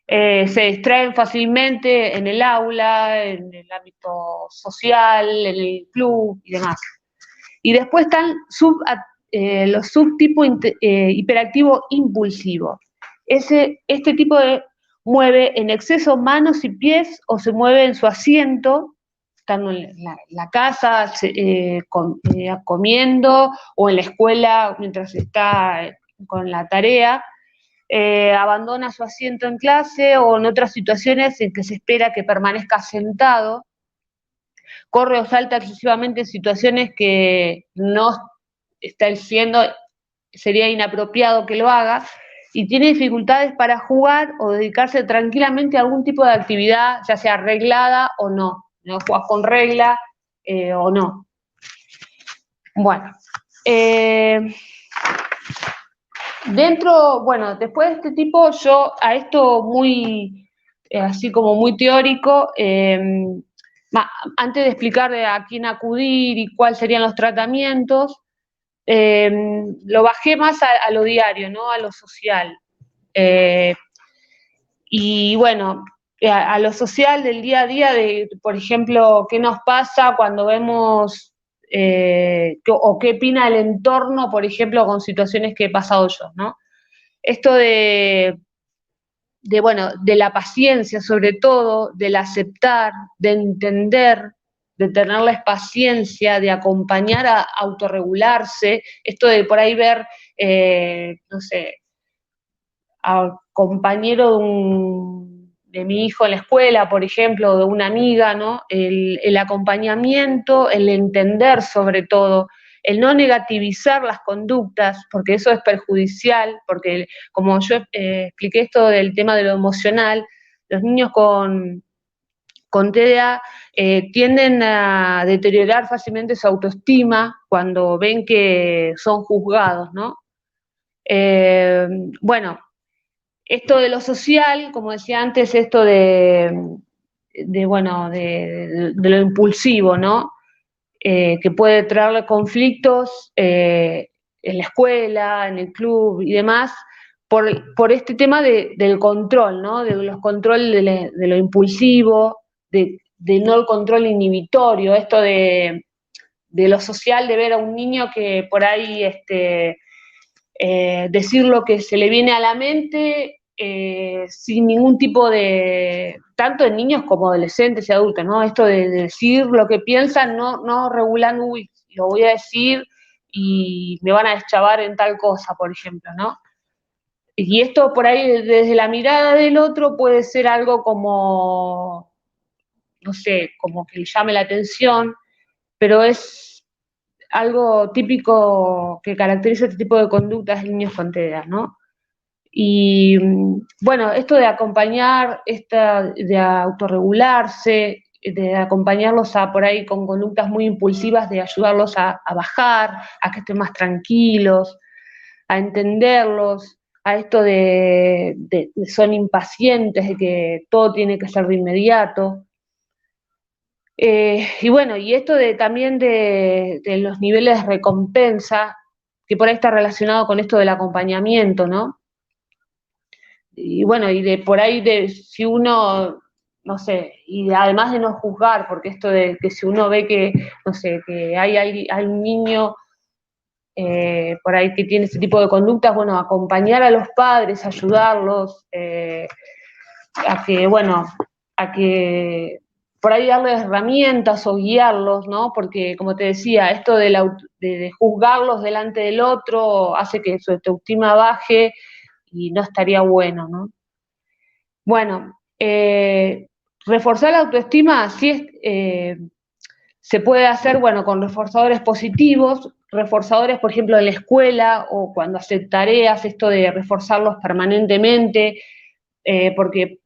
Se distraen fácilmente en el aula, en el ámbito social, en el club y demás. Y después están los subtipos hiperactivo impulsivo. Este tipo mueve en exceso manos y pies, o se mueve en su asiento, estando en la casa, comiendo, o en la escuela mientras está con la tarea. Abandona su asiento en clase o en otras situaciones en que se espera que permanezca sentado. Corre o salta excesivamente en situaciones que no sería inapropiado que lo haga, y tiene dificultades para jugar o dedicarse tranquilamente a algún tipo de actividad, ya sea reglada o no. No juegas con regla o no. Bueno, después de este tipo, yo a esto muy, así como muy teórico, antes de explicar a quién acudir y cuáles serían los tratamientos, lo bajé más a lo diario, ¿no? A lo social. Y bueno, a lo social del día a día, de, por ejemplo, qué nos pasa cuando vemos, o qué opina el entorno, por ejemplo, con situaciones que he pasado yo, ¿no? Esto bueno, de la paciencia sobre todo, del aceptar, de entender, de tenerles paciencia, de acompañar a autorregularse, esto de por ahí ver, no sé, al compañero de mi hijo en la escuela, por ejemplo, de una amiga, ¿no? El acompañamiento, el entender sobre todo, el no negativizar las conductas, porque eso es perjudicial, porque como yo expliqué esto del tema de lo emocional, los niños con TDA tienden a deteriorar fácilmente su autoestima cuando ven que son juzgados, ¿no? Bueno, esto de lo social, como decía antes, esto bueno, de lo impulsivo, ¿no? Que puede traerle conflictos en la escuela, en el club y demás, por este tema del control, ¿no? De los control de lo impulsivo, de no el control inhibitorio, esto de lo social, de ver a un niño que por ahí decir lo que se le viene a la mente sin ningún tipo de, tanto en niños como adolescentes y adultos, ¿no? Esto de decir lo que piensan, no regulando, uy, lo voy a decir y me van a deschavar en tal cosa, por ejemplo, ¿no? Y esto por ahí desde la mirada del otro puede ser algo como, no sé, como que le llame la atención, pero es algo típico que caracteriza este tipo de conductas en niños con TDA, ¿no? Y bueno, esto de acompañar, de autorregularse, de acompañarlos a por ahí con conductas muy impulsivas, de ayudarlos a bajar, a que estén más tranquilos, a entenderlos, a esto de son impacientes, de que todo tiene que ser de inmediato. Y bueno, y esto también de los niveles de recompensa, que por ahí está relacionado con esto del acompañamiento, ¿no? Y bueno, y de por ahí de si uno, no sé, y además de no juzgar, porque esto de que si uno ve que, no sé, que hay un niño por ahí que tiene ese tipo de conductas, bueno, acompañar a los padres, ayudarlos, a que, bueno, a que por ahí darles herramientas o guiarlos, ¿no? Porque, como te decía, esto de juzgarlos delante del otro hace que su autoestima baje y no estaría bueno, ¿no? Bueno, reforzar la autoestima sí se puede hacer, bueno, con reforzadores positivos, reforzadores, por ejemplo, en la escuela o cuando hace tareas, esto de reforzarlos permanentemente, porque,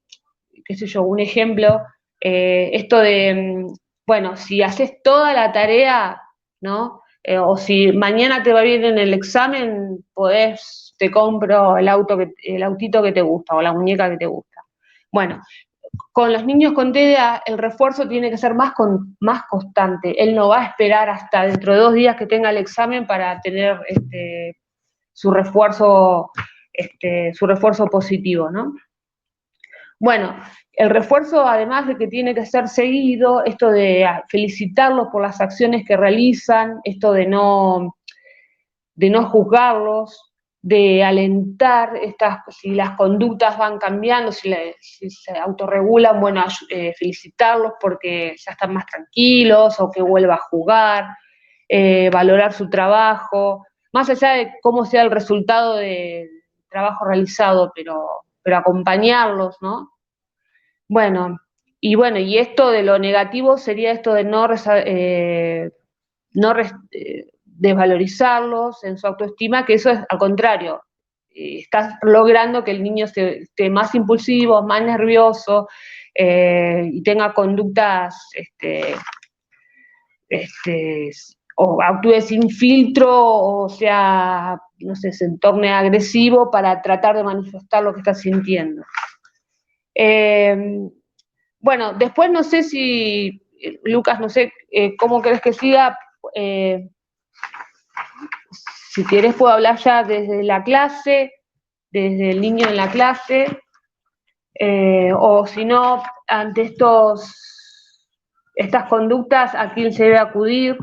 qué sé yo, un ejemplo, esto de, bueno, si haces toda la tarea, ¿no? O si mañana te va bien en el examen, te compro el autito que te gusta o la muñeca que te gusta. Bueno, con los niños con TDA el refuerzo tiene que ser más constante. Él no va a esperar hasta dentro de 2 días que tenga el examen para tener su refuerzo positivo, ¿no? Bueno, el refuerzo, además de que tiene que ser seguido, esto de felicitarlos por las acciones que realizan, esto de no juzgarlos, de alentar si las conductas van cambiando, si se autorregulan, bueno, felicitarlos porque ya están más tranquilos o que vuelva a jugar, valorar su trabajo, más allá de cómo sea el resultado del trabajo realizado, pero acompañarlos, ¿no? Bueno, y esto de lo negativo sería esto de no desvalorizarlos en su autoestima, que eso es al contrario, estás logrando que el niño esté más impulsivo, más nervioso y tenga conductas o actúe sin filtro, o sea, no sé, se torne agresivo para tratar de manifestar lo que está sintiendo. Bueno, después no sé si, Lucas, no sé cómo querés que siga, Si querés puedo hablar ya desde la clase, desde el niño en la clase, o si no, ante estas conductas, ¿a quién se debe acudir?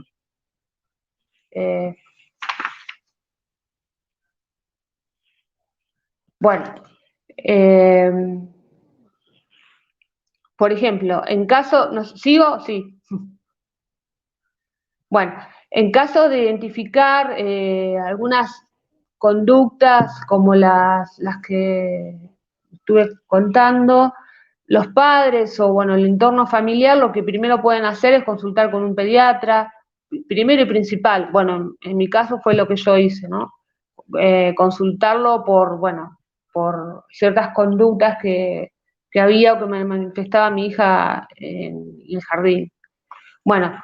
Bueno, por ejemplo, en caso, ¿sigo? Sí. Bueno, en caso de identificar algunas conductas como las que estuve contando, los padres o bueno, el entorno familiar lo que primero pueden hacer es consultar con un pediatra, primero y principal. Bueno, en mi caso fue lo que yo hice, ¿no? Consultarlo por ciertas conductas que había o que me manifestaba mi hija en el jardín. Bueno,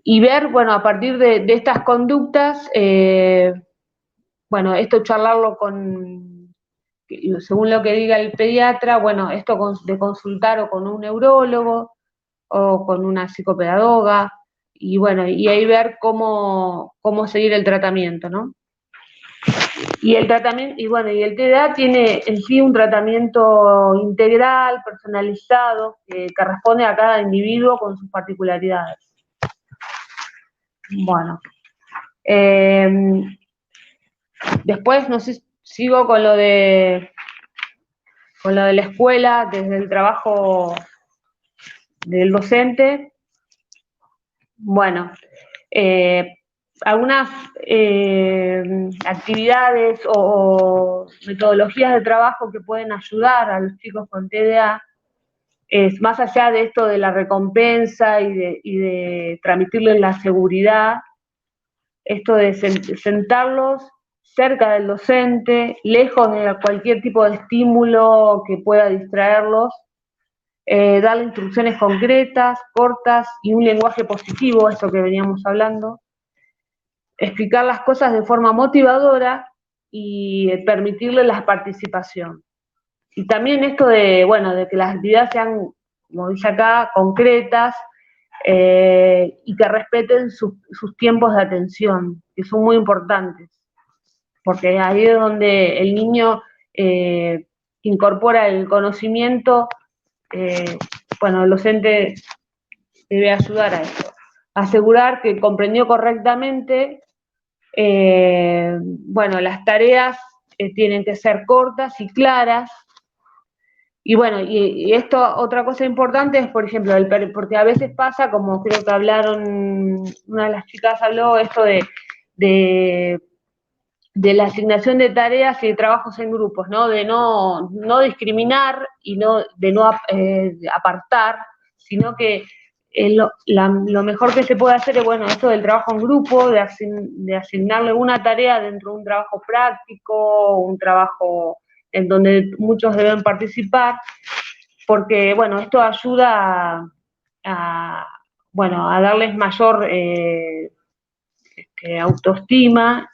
y ver, bueno, a partir de estas conductas, bueno, esto charlarlo según lo que diga el pediatra, bueno, esto de consultar o con un neurólogo o con una psicopedagoga, y bueno, y ahí ver cómo seguir el tratamiento, ¿no? Y el tratamiento, y bueno, y el TDA tiene en sí un tratamiento integral, personalizado, que responde a cada individuo con sus particularidades. Bueno, después, no sé, sigo con lo de la escuela, desde el trabajo del docente. Bueno, algunas actividades o metodologías de trabajo que pueden ayudar a los chicos con TDA, es más allá de esto de la recompensa y de transmitirles la seguridad, esto de sentarlos cerca del docente, lejos de cualquier tipo de estímulo que pueda distraerlos, darle instrucciones concretas, cortas y un lenguaje positivo, esto que veníamos hablando, explicar las cosas de forma motivadora y permitirle la participación. Y también esto de que las actividades sean, como dice acá, concretas y que respeten sus tiempos de atención, que son muy importantes, porque ahí es donde el niño incorpora el conocimiento. El docente debe ayudar a eso. Asegurar que comprendió correctamente. Las tareas tienen que ser cortas y claras. Y bueno, y esto, otra cosa importante es, por ejemplo, porque a veces pasa, como creo que hablaron, una de las chicas habló, esto de la asignación de tareas y de trabajos en grupos, ¿no? De no discriminar y de no apartar, sino que lo mejor que se puede hacer es, esto del trabajo en grupo, de asignarle una tarea dentro de un trabajo práctico, un trabajo en donde muchos deben participar, porque, esto ayuda a darles mayor autoestima.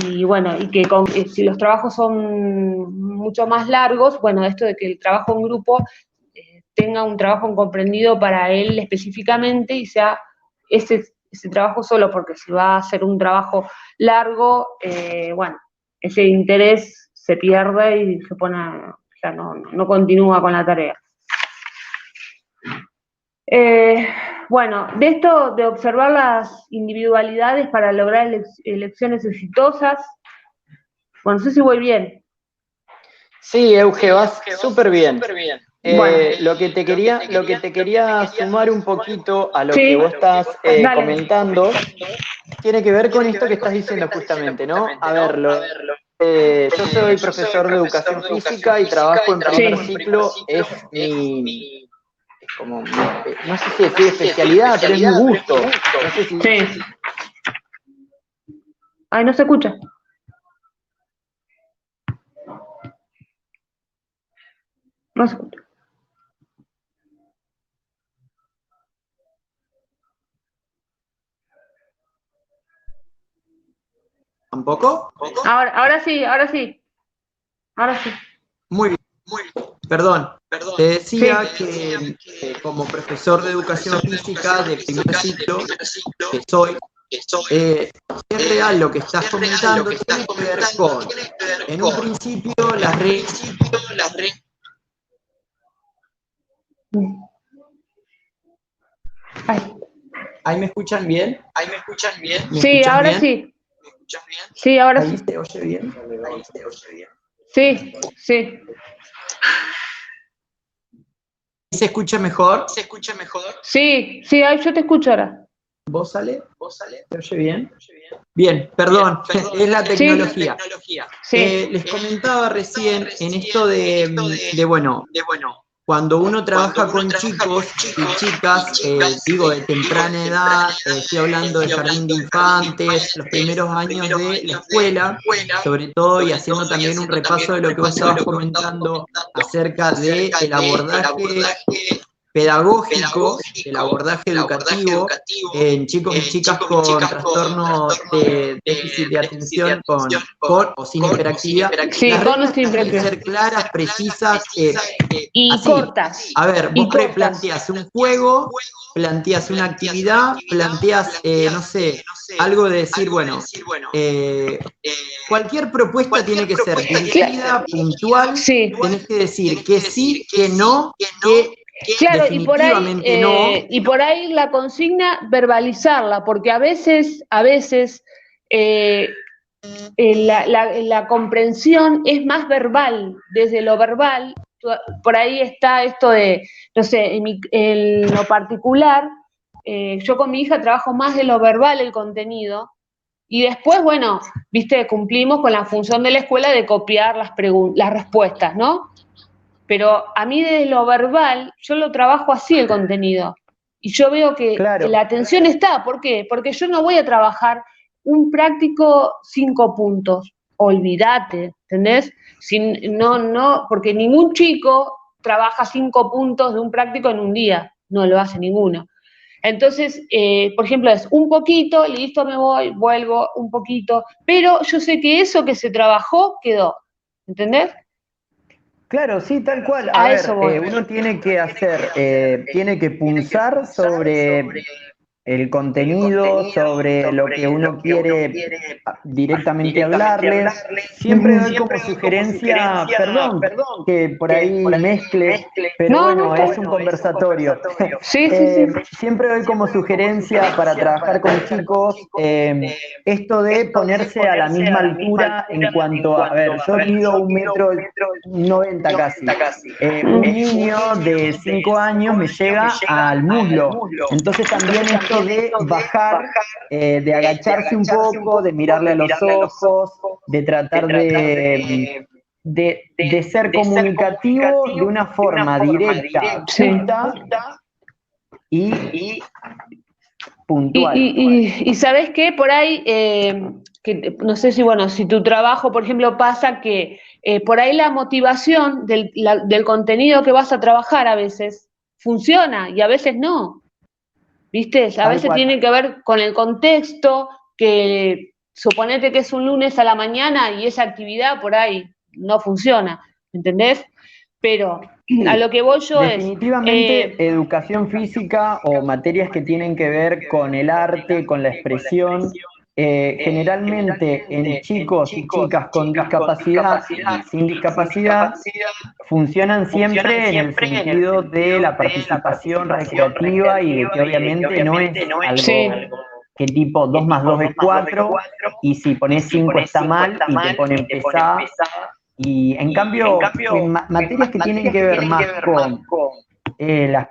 Y que si los trabajos son mucho más largos, esto de que el trabajo en grupo tenga un trabajo comprendido para él específicamente y sea ese trabajo solo, porque si va a ser un trabajo largo, ese interés se pierde y se pone, no continúa con la tarea. De esto de observar las individualidades para lograr elecciones exitosas, no sé si voy bien. Sí, Euge, vas súper bien. Lo que te quería sumar un poquito a lo que vos estás comentando, tiene que ver con esto que estás diciendo justamente, ¿no? A ver, yo soy profesor de educación física y trabajo en primer ciclo, es como, no sé si decir especialidad, pero es mi gusto. No sé si... Sí. Ay, no se escucha. No se escucha. ¿Tampoco? Ahora sí. Muy bien. Perdón. Te decía que como profesor de educación física de primer ciclo, que soy, es real lo que estás comentando, tiene que ver con, en un principio, las redes. ¿Ahí me escuchan bien? ¿Me Sí, escuchas ahora bien? sí. Sí, ahora ¿Ahí sí. se oye bien? Sí, sí. ¿Se escucha mejor? Sí, sí, ahí yo te escucho ahora. ¿Vos sale? ¿Se oye bien? Bien, perdón, es la tecnología. Sí. Les comentaba recién en esto bueno, cuando uno trabaja con chicos y chicas, digo de temprana edad, estoy hablando de jardín de infantes, los primeros años de la escuela, sobre todo, y haciendo también un repaso de lo que vos estabas comentando acerca del abordaje pedagógico, el abordaje educativo en chicos y chicas con trastorno de déficit de atención con o sin hiperactividad. Sí, Las con o reglas sin tienen que hiperactividad. ser claras, precisas, Y así. cortas. A ver, Y vos cortas. planteás un juego, planteás una actividad, planteás, no sé, algo de decir, bueno, cualquier propuesta tiene que ser dirigida, puntual, Sí. tenés que decir que sí, que no, que Claro, definitivamente no. y por ahí la consigna, verbalizarla, porque a veces la comprensión es más verbal, desde lo verbal, por ahí está esto de, no sé, en lo particular, yo con mi hija trabajo más de lo verbal el contenido, y después, bueno, viste, cumplimos con la función de la escuela de copiar las respuestas, ¿no? Pero a mí desde lo verbal, yo lo trabajo así el contenido. Y yo veo que Claro. la atención está. ¿Por qué? Porque yo no voy a trabajar un práctico 5 puntos. Olvídate, ¿entendés? Porque ningún chico trabaja 5 puntos de un práctico en un día. No lo hace ninguno. Entonces, por ejemplo, es un poquito, listo, me voy, vuelvo, un poquito. Pero yo sé que eso que se trabajó quedó. ¿Entendés? Claro, sí, tal cual. A eso voy. Uno tiene que tiene que punzar sobre el contenido, sobre lo que uno quiere directamente hablarles. Siempre doy como sugerencia, perdón, que por ahí mezcle, pero No, bueno, no está es un conversatorio. Sí, sí, sí. Siempre doy como sugerencia para trabajar con chicos esto de ponerse a la misma altura en cuanto a ver, yo mido 1,90 m casi. Un niño de 5 años me llega al muslo. Entonces también esto de bajar, de agacharse un poco, de mirarle a los ojos, de tratar de ser comunicativo de una forma directa, justa y puntual. Y ¿sabés qué? Por ahí, que no sé si, bueno, si tu trabajo, por ejemplo, pasa que por ahí la motivación del contenido que vas a trabajar a veces funciona y a veces no. ¿Viste? A Tal veces cual. tiene que ver con el contexto, que suponete que es un lunes a la mañana y esa actividad por ahí no funciona, ¿entendés? Pero Sí, a lo que voy yo definitivamente educación física o materias que tienen que ver con el arte, con la expresión, generalmente en chicos y chicas con discapacidad y sin discapacidad, funcionan siempre en el sentido de la participación recreativa y de que obviamente no es Sí. algo que tipo 2 más 2 es 4 y si pones 5 está mal y te ponen pesada. Y en cambio, materias que tienen que ver más con las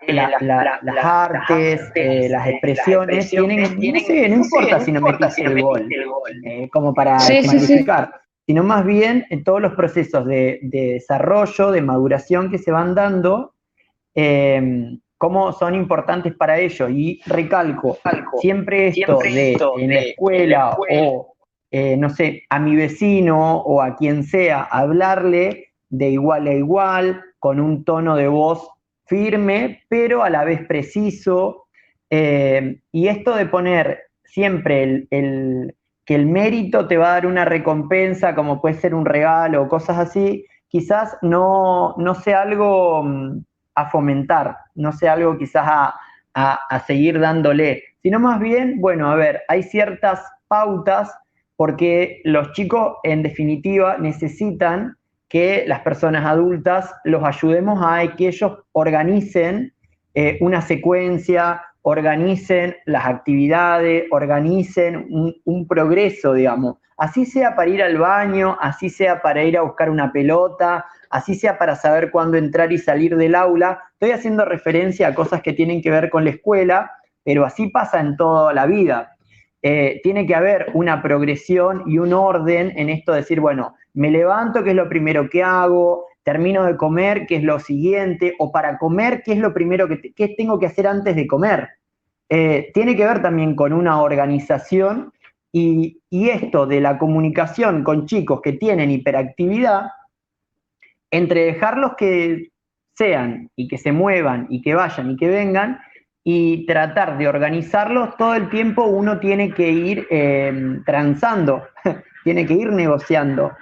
artes, las expresiones, tienen, no sé, no importa si no metiste el gol, como para ejemplificar, sino más bien en todos los procesos de desarrollo, de maduración que se van dando, cómo son importantes para ello. Y recalco, siempre esto de en la escuela o no sé, a mi vecino o a quien sea, hablarle de igual a igual, con un tono de voz firme, pero a la vez preciso. Y esto de poner siempre que el mérito te va a dar una recompensa, como puede ser un regalo o cosas así, quizás no sea algo a fomentar, no sea algo quizás a seguir dándole, sino más bien, bueno, a ver, hay ciertas pautas porque los chicos en definitiva necesitan que las personas adultas los ayudemos a que ellos organicen una secuencia, organicen las actividades, organicen un progreso, digamos. Así sea para ir al baño, así sea para ir a buscar una pelota, así sea para saber cuándo entrar y salir del aula. Estoy haciendo referencia a cosas que tienen que ver con la escuela, pero así pasa en toda la vida. Tiene que haber una progresión y un orden en esto de decir, bueno, me levanto, ¿qué es lo primero que hago? Termino de comer, ¿qué es lo siguiente? O para comer, ¿qué es lo primero que tengo que hacer antes de comer? Tiene que ver también con una organización y esto de la comunicación con chicos que tienen hiperactividad, entre dejarlos que sean y que se muevan y que vayan y que vengan y tratar de organizarlos, todo el tiempo uno tiene que ir transando, tiene que ir negociando.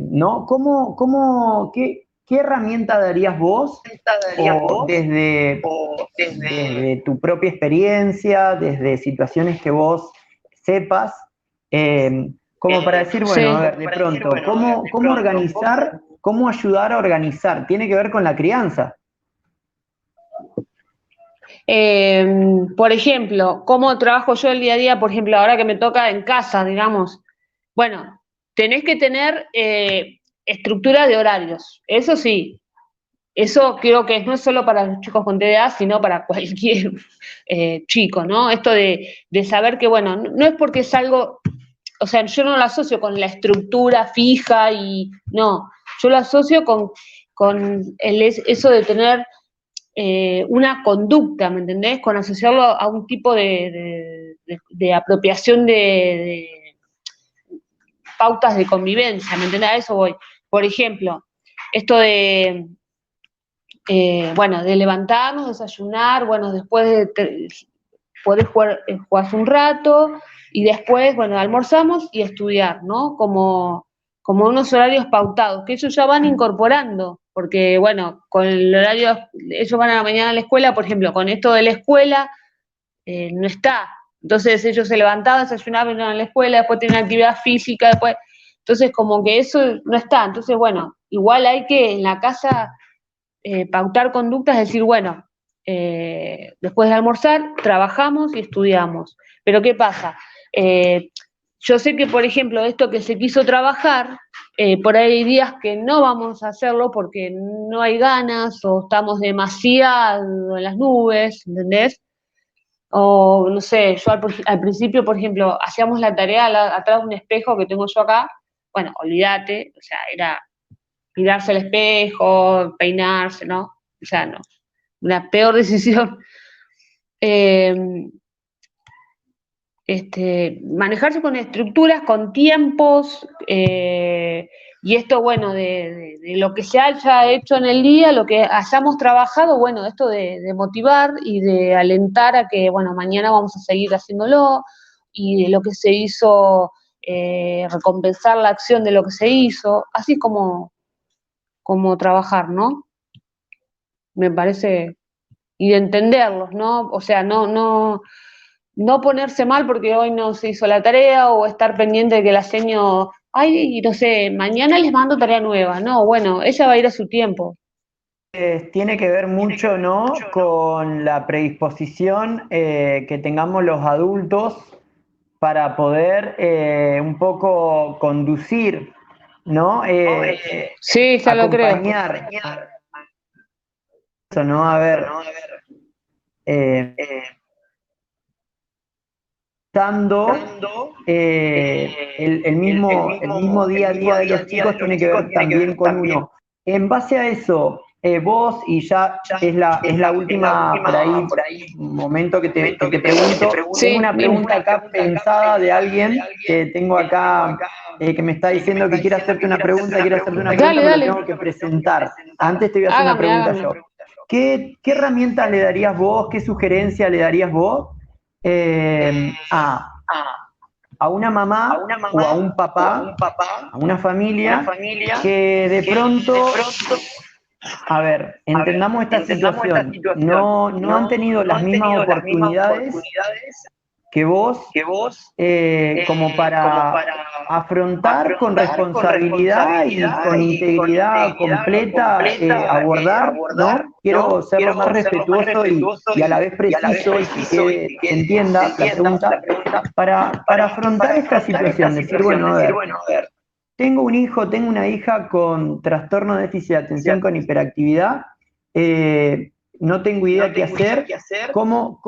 ¿No? ¿Qué herramienta darías vos? Desde tu propia experiencia, desde situaciones que vos sepas, como para decir, bueno, Sí. a ver, de pronto, ¿cómo organizar, cómo ayudar a organizar? Tiene que ver con la crianza. Por ejemplo, ¿cómo trabajo yo el día a día? Por ejemplo, ahora que me toca en casa, digamos. Bueno, tenés que tener estructura de horarios, eso sí. Eso creo que no es solo para los chicos con TDA, sino para cualquier chico, ¿no? Esto de saber que, bueno, no es porque es algo, o sea, yo no lo asocio con la estructura fija y no, yo lo asocio con eso de tener una conducta, ¿me entendés? Con asociarlo a un tipo de apropiación de pautas de convivencia, ¿me entendés? A eso voy. Por ejemplo, esto de, bueno, de levantarnos, desayunar, bueno, después podés jugar un rato y después, bueno, almorzamos y estudiar, ¿no? Como unos horarios pautados, que ellos ya van incorporando, porque, bueno, con el horario, ellos van a la mañana a la escuela, por ejemplo, con esto de la escuela, no está. Entonces ellos se levantaban, desayunaban, iban a la escuela, después tenían actividad física, después, entonces como que eso no está. Entonces, bueno, igual hay que en la casa pautar conductas, decir, bueno, después de almorzar, trabajamos y estudiamos. Pero ¿qué pasa? Yo sé que, por ejemplo, esto que se quiso trabajar, por ahí hay días que no vamos a hacerlo porque no hay ganas o estamos demasiado en las nubes, ¿entendés? O, no sé, yo al principio, por ejemplo, hacíamos la tarea atrás de un espejo que tengo yo acá, bueno, olvídate, o sea, era mirarse al espejo, peinarse, ¿no? O sea, no, una peor decisión. Manejarse con estructuras, con tiempos, y esto, bueno, de lo que se haya hecho en el día, lo que hayamos trabajado, bueno, esto de motivar y de alentar a que, bueno, mañana vamos a seguir haciéndolo, y de lo que se hizo, recompensar la acción de lo que se hizo, así es como trabajar, ¿no? Me parece, y de entenderlos, ¿no? O sea, no ponerse mal porque hoy no se hizo la tarea o estar pendiente de que la seño, ay, no sé, mañana les mando tarea nueva. No, bueno, ella va a ir a su tiempo. Tiene que ver mucho, ¿no? Con la predisposición que tengamos los adultos para poder un poco conducir, ¿no? Sí, ya lo creo. Acompañar. Eso, ¿no? A ver, dando el mismo día a día de los chicos tiene que ver también con uno. En base a eso, vos, y ya es la última por ahí momento que te pregunto, Sí, tengo una pregunta acá pensada de alguien que tengo acá que me está diciendo que quiere hacerte una pregunta, pero Dale. lo tengo que presentar. Antes te voy a hacer una pregunta Hágame. yo. ¿Qué herramientas le darías vos, qué sugerencia le darías vos a una mamá o a un papá, a una familia que de pronto A ver, entendamos esta situación. No han tenido las mismas oportunidades que vos, como para afrontar con responsabilidad y con integridad completa, abordar, ¿no? Quiero ser lo más respetuoso y a la vez preciso y que se entienda la pregunta, para afrontar esta situación, decir, bueno, a ver, tengo un hijo, tengo una hija con trastorno de déficit de atención con hiperactividad, no tengo idea qué hacer. ¿Cómo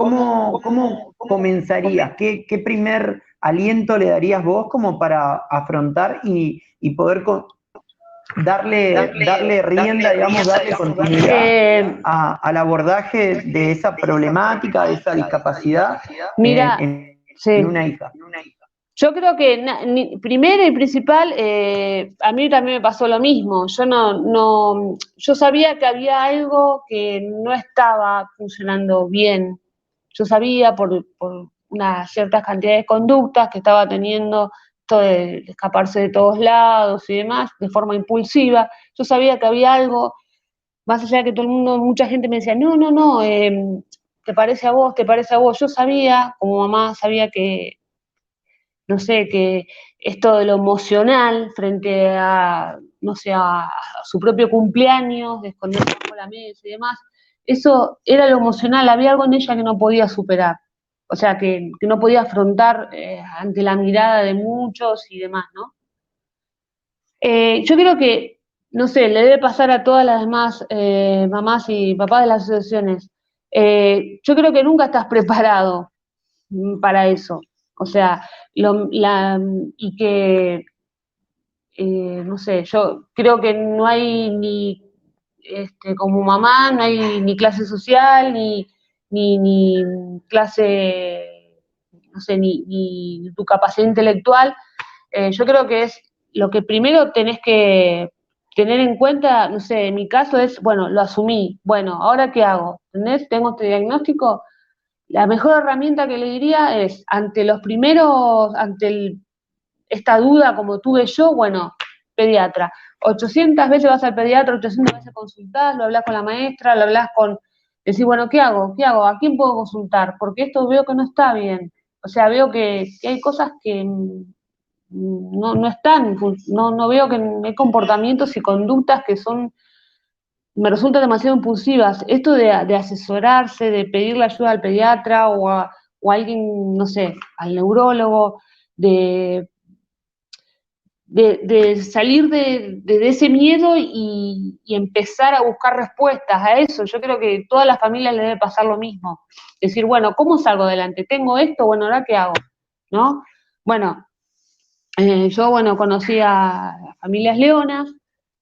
comenzarías? ¿Qué primer aliento le darías vos como para afrontar y poder darle rienda, digamos, darle continuidad al abordaje de esa problemática, de esa discapacidad Mira, en una hija? Yo creo que primero y principal, a mí también me pasó lo mismo. Yo sabía que había algo que no estaba funcionando bien. Yo sabía por unas ciertas cantidades de conductas que estaba teniendo, esto de escaparse de todos lados y demás, de forma impulsiva. Yo sabía que había algo, más allá de que todo el mundo, mucha gente me decía, no, te parece a vos, te parece a vos. Yo sabía, como mamá, sabía que no sé, que esto de lo emocional frente a, no sé, a su propio cumpleaños, de esconderse bajo la mesa y demás, eso era lo emocional, había algo en ella que no podía superar, o sea, que no podía afrontar ante la mirada de muchos y demás, ¿no? Yo creo que, no sé, le debe pasar a todas las demás mamás y papás de las asociaciones. Yo creo que nunca estás preparado para eso. O sea, y que, no sé, yo creo que no hay ni, como mamá, no hay ni clase social, ni clase, no sé, ni tu capacidad intelectual. Yo creo que es lo que primero tenés que tener en cuenta, no sé, en mi caso es, bueno, lo asumí, bueno, ¿ahora qué hago? ¿Entendés? Tengo este diagnóstico. La mejor herramienta que le diría es, ante esta duda como tuve yo, bueno, pediatra. 800 veces vas al pediatra, 800 veces consultás, lo hablas con la maestra, lo hablas con, decís, bueno, ¿qué hago? ¿Qué hago? ¿A quién puedo consultar? Porque esto veo que no está bien. O sea, veo que hay cosas que no están, no veo que hay comportamientos y conductas que me resultan demasiado impulsivas. Esto de asesorarse, de pedirle ayuda al pediatra o a alguien, no sé, al neurólogo, de salir de ese miedo y empezar a buscar respuestas a eso. Yo creo que a todas las familias les debe pasar lo mismo. Decir, bueno, ¿cómo salgo adelante? ¿Tengo esto? Bueno, ¿ahora qué hago? ¿No? Bueno, yo, conocí a familias leonas,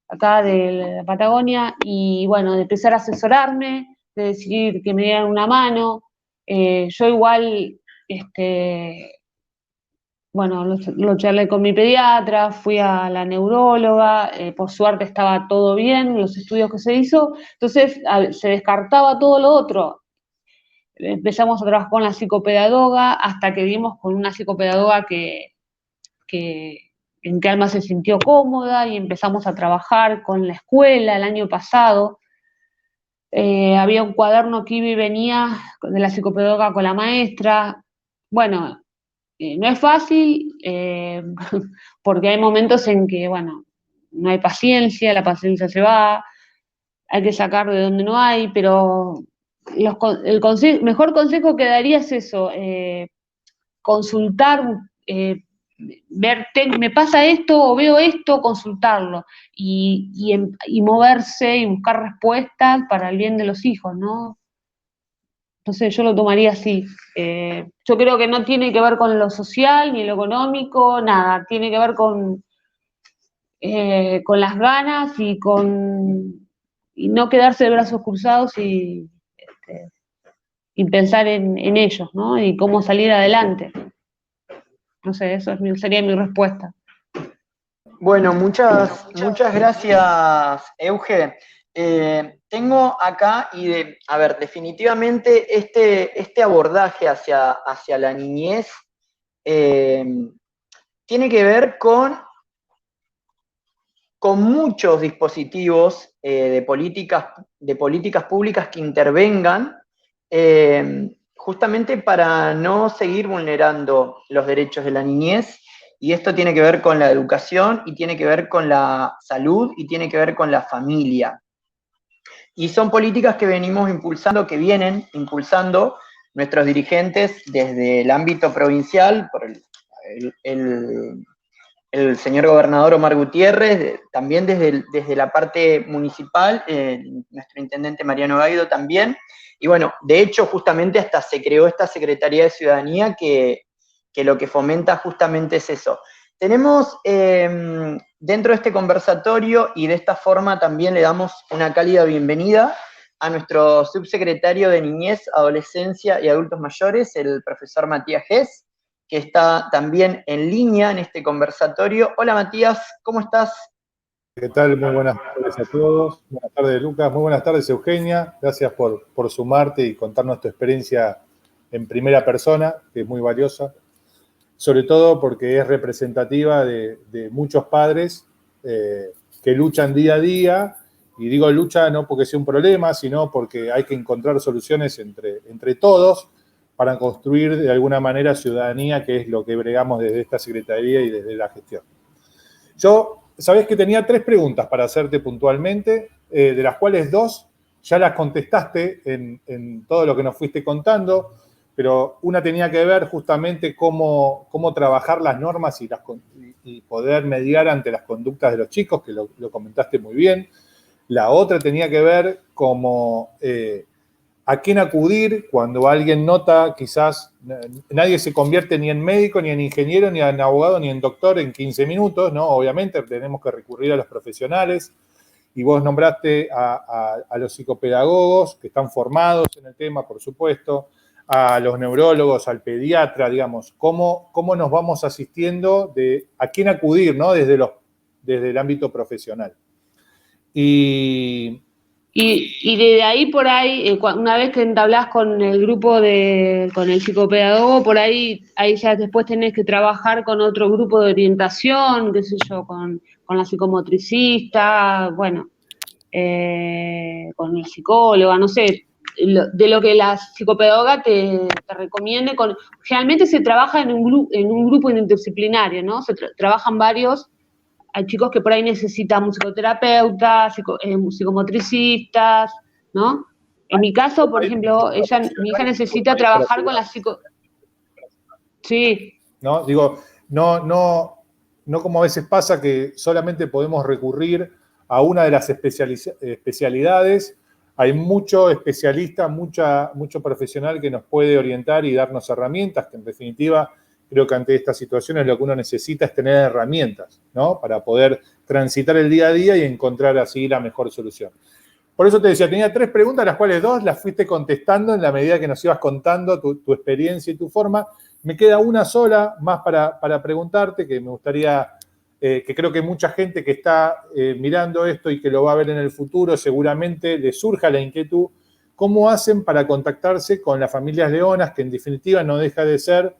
acá de la Patagonia, y bueno, de empezar a asesorarme, de decidir que me dieran una mano. Yo igual, bueno, lo charlé con mi pediatra, fui a la neuróloga, por suerte estaba todo bien, los estudios que se hizo, entonces se descartaba todo lo otro. Empezamos a trabajar con la psicopedagoga hasta que dimos con una psicopedagoga en que Alma se sintió cómoda y empezamos a trabajar con la escuela el año pasado. Había un cuaderno que iba y venía de la psicopedagoga con la maestra. Bueno, no es fácil porque hay momentos en que, bueno, no hay paciencia, la paciencia se va, hay que sacar de donde no hay, pero el mejor consejo que daría es eso, consultar, ver, me pasa esto o veo esto, consultarlo y moverse y buscar respuestas para el bien de los hijos, ¿no? Entonces yo lo tomaría así. Yo creo que no tiene que ver con lo social ni lo económico, nada, tiene que ver con las ganas y no quedarse de brazos cruzados y pensar en ellos, ¿no? Y cómo salir adelante. No sé, eso sería mi respuesta. Bueno, muchas gracias, Euge. Tengo acá, a ver, definitivamente este abordaje hacia la niñez tiene que ver con con muchos dispositivos de políticas públicas que intervengan justamente para no seguir vulnerando los derechos de la niñez, y esto tiene que ver con la educación, y tiene que ver con la salud, y tiene que ver con la familia. Y son políticas que venimos impulsando, que vienen impulsando nuestros dirigentes desde el ámbito provincial, por el señor gobernador Omar Gutiérrez, también desde la parte municipal, nuestro intendente Mariano Gaido también, y bueno, de hecho justamente hasta se creó esta Secretaría de Ciudadanía que lo que fomenta justamente es eso. Tenemos dentro de este conversatorio, y de esta forma también le damos una cálida bienvenida a nuestro subsecretario de Niñez, Adolescencia y Adultos Mayores, el profesor Matías Gess, que está también en línea en este conversatorio. Hola Matías, ¿cómo estás? ¿Qué tal? Muy buenas tardes a todos. Buenas tardes, Lucas. Muy buenas tardes, Eugenia. Gracias por sumarte y contarnos tu experiencia en primera persona, que es muy valiosa. Sobre todo porque es representativa de muchos padres que luchan día a día. Y digo lucha no porque sea un problema, sino porque hay que encontrar soluciones entre todos para construir de alguna manera ciudadanía, que es lo que bregamos desde esta Secretaría y desde la gestión. Yo, sabés que tenía 3 preguntas para hacerte puntualmente, de las cuales 2 ya las contestaste en todo lo que nos fuiste contando, pero una tenía que ver justamente cómo trabajar las normas y poder mediar ante las conductas de los chicos, que lo comentaste muy bien. La otra tenía que ver cómo a quién acudir cuando alguien nota, quizás nadie se convierte ni en médico, ni en ingeniero, ni en abogado, ni en doctor en 15 minutos, ¿no? Obviamente tenemos que recurrir a los profesionales, y vos nombraste a los psicopedagogos que están formados en el tema, por supuesto, a los neurólogos, al pediatra, digamos, cómo nos vamos asistiendo, a quién acudir, ¿no? Desde el ámbito profesional. Y desde ahí por ahí, una vez que entablás con el grupo con el psicopedagogo, por ahí ya después tenés que trabajar con otro grupo de orientación, qué sé yo, con la psicomotricista, bueno, con el psicóloga, no sé, de lo que la psicopedagoga te recomiende. Generalmente se trabaja en un grupo interdisciplinario, ¿no? Se trabajan varios. Hay chicos que por ahí necesitan musicoterapeuta, psicomotricistas, ¿no? En mi caso, por ejemplo, mi hija necesita trabajar con la Sí. ¿No? Digo, no como a veces pasa que solamente podemos recurrir a una de las especialidades. Hay mucho especialista, mucho profesional que nos puede orientar y darnos herramientas, que en definitiva creo que ante estas situaciones lo que uno necesita es tener herramientas, ¿no? Para poder transitar el día a día y encontrar así la mejor solución. Por eso te decía, tenía 3 preguntas, las cuales 2 las fuiste contestando en la medida que nos ibas contando tu experiencia y tu forma. Me queda una sola más para preguntarte, que me gustaría, que creo que mucha gente que está mirando esto y que lo va a ver en el futuro, seguramente le surja la inquietud, ¿cómo hacen para contactarse con las familias leonas, que en definitiva no deja de ser,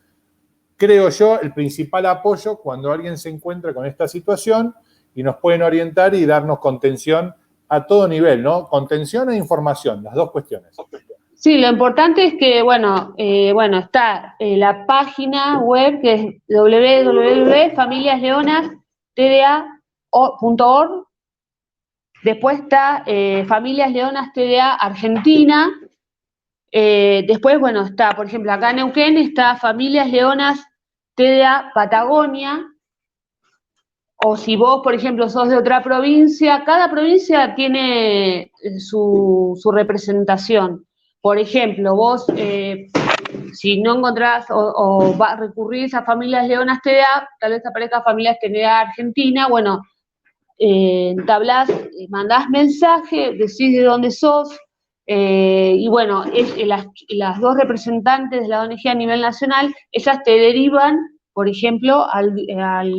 creo yo, el principal apoyo cuando alguien se encuentra con esta situación, y nos pueden orientar y darnos contención a todo nivel, ¿no? Contención e información, las 2 cuestiones. Sí, lo importante es que, está la página web, que es www.familiasleonastda.org. Después está Familias Leonas TDA Argentina. Después, está, por ejemplo, acá en Neuquén está Familias Leonas TDA Patagonia. O si vos, por ejemplo, sos de otra provincia, cada provincia tiene su representación. Por ejemplo, vos, si no encontrás o recurrís a Familias Leonas TDA, tal vez aparezca Familias TDA Argentina, entablás, mandás mensaje, decís de dónde sos, y las 2 representantes de la ONG a nivel nacional, ellas te derivan, por ejemplo, al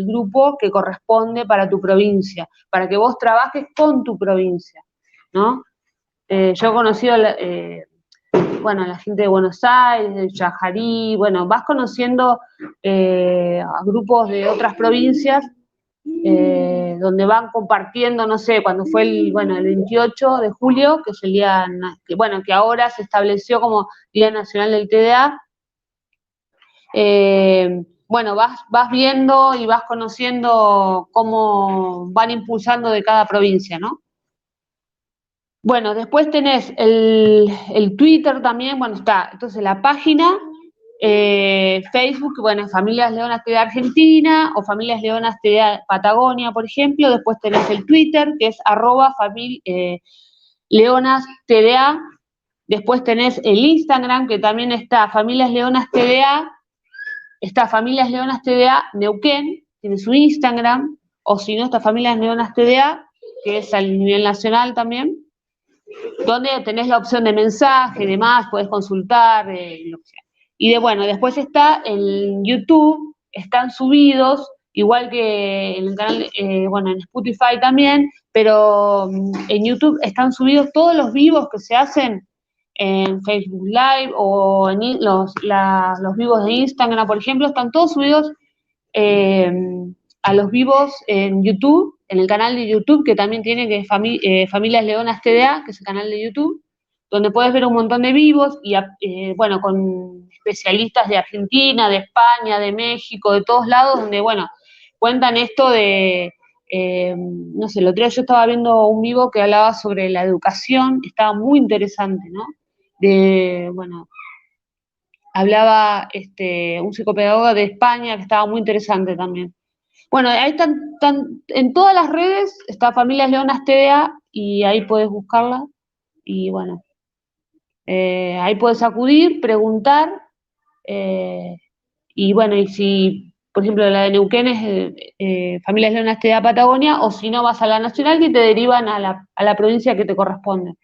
grupo que corresponde para tu provincia, para que vos trabajes con tu provincia, ¿no? Yo he conocido a la gente de Buenos Aires, de Yajarí, vas conociendo a grupos de otras provincias donde van compartiendo, no sé, cuando fue el 28 de julio, que es el día, que ahora se estableció como Día Nacional del TDA. Vas viendo y vas conociendo cómo van impulsando de cada provincia, ¿no? Bueno, después tenés el Twitter también, está, entonces la página, Facebook, Familias Leonas TDA Argentina o Familias Leonas TDA Patagonia, por ejemplo. Después tenés el Twitter, que es @Leonas TDA. Después tenés el Instagram, que también está Familias Leonas TDA. Está Familias Leonas TDA Neuquén, tiene su Instagram, o si no, está Familias Leonas TDA, que es a nivel nacional también, donde tenés la opción de mensaje y demás, podés consultar, lo que sea. Y después está en YouTube, están subidos, igual que en el canal, en Spotify también, pero en YouTube están subidos todos los vivos que se hacen en Facebook Live o en los vivos de Instagram, por ejemplo, están todos subidos a los vivos en YouTube, en el canal de YouTube que también tiene, que es Familias Leonas TDA, que es el canal de YouTube, donde puedes ver un montón de vivos y con especialistas de Argentina, de España, de México, de todos lados, donde cuentan esto de, no sé, el otro día yo estaba viendo un vivo que hablaba sobre la educación, estaba muy interesante, ¿no? Hablaba un psicopedagoga de España que estaba muy interesante también. Ahí están en todas las redes, está Familias Leonas TDA y ahí puedes buscarla y ahí puedes acudir, preguntar y si, por ejemplo, la de Neuquén es Familias Leonas TDA Patagonia, o si no vas a la nacional que te derivan a la provincia que te corresponde.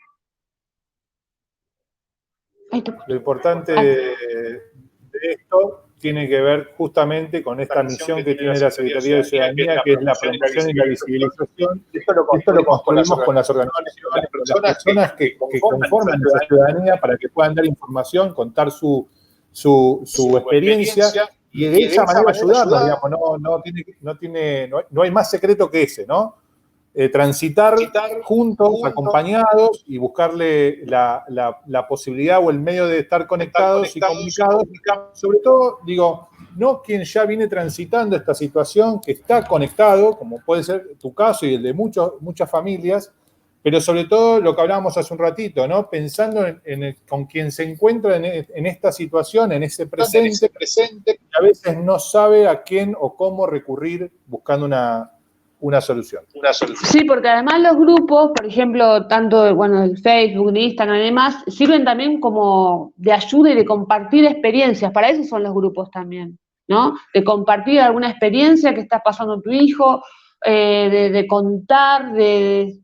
Lo importante de esto tiene que ver justamente con esta misión que tiene la Secretaría de Ciudadanía, que es la promoción y la visibilización. Esto lo construimos con las organizaciones, con las personas que conforman esa ciudadanía para que puedan dar información, contar su experiencia y de esa manera ayudarlos, digamos. No hay más secreto que ese, ¿no? Transitar juntos, acompañados y buscarle la posibilidad o el medio de estar conectados y comunicados. Sobre todo, no quien ya viene transitando esta situación, que está conectado, como puede ser tu caso y el de muchas familias, pero sobre todo lo que hablábamos hace un ratito, ¿no? Pensando con quien se encuentra en esta situación, en ese presente, que a veces no sabe a quién o cómo recurrir buscando una solución. Sí, porque además los grupos, por ejemplo, tanto el Facebook, el Instagram y demás, sirven también como de ayuda y de compartir experiencias. Para eso son los grupos también, ¿no? De compartir alguna experiencia que está pasando tu hijo, de contar, de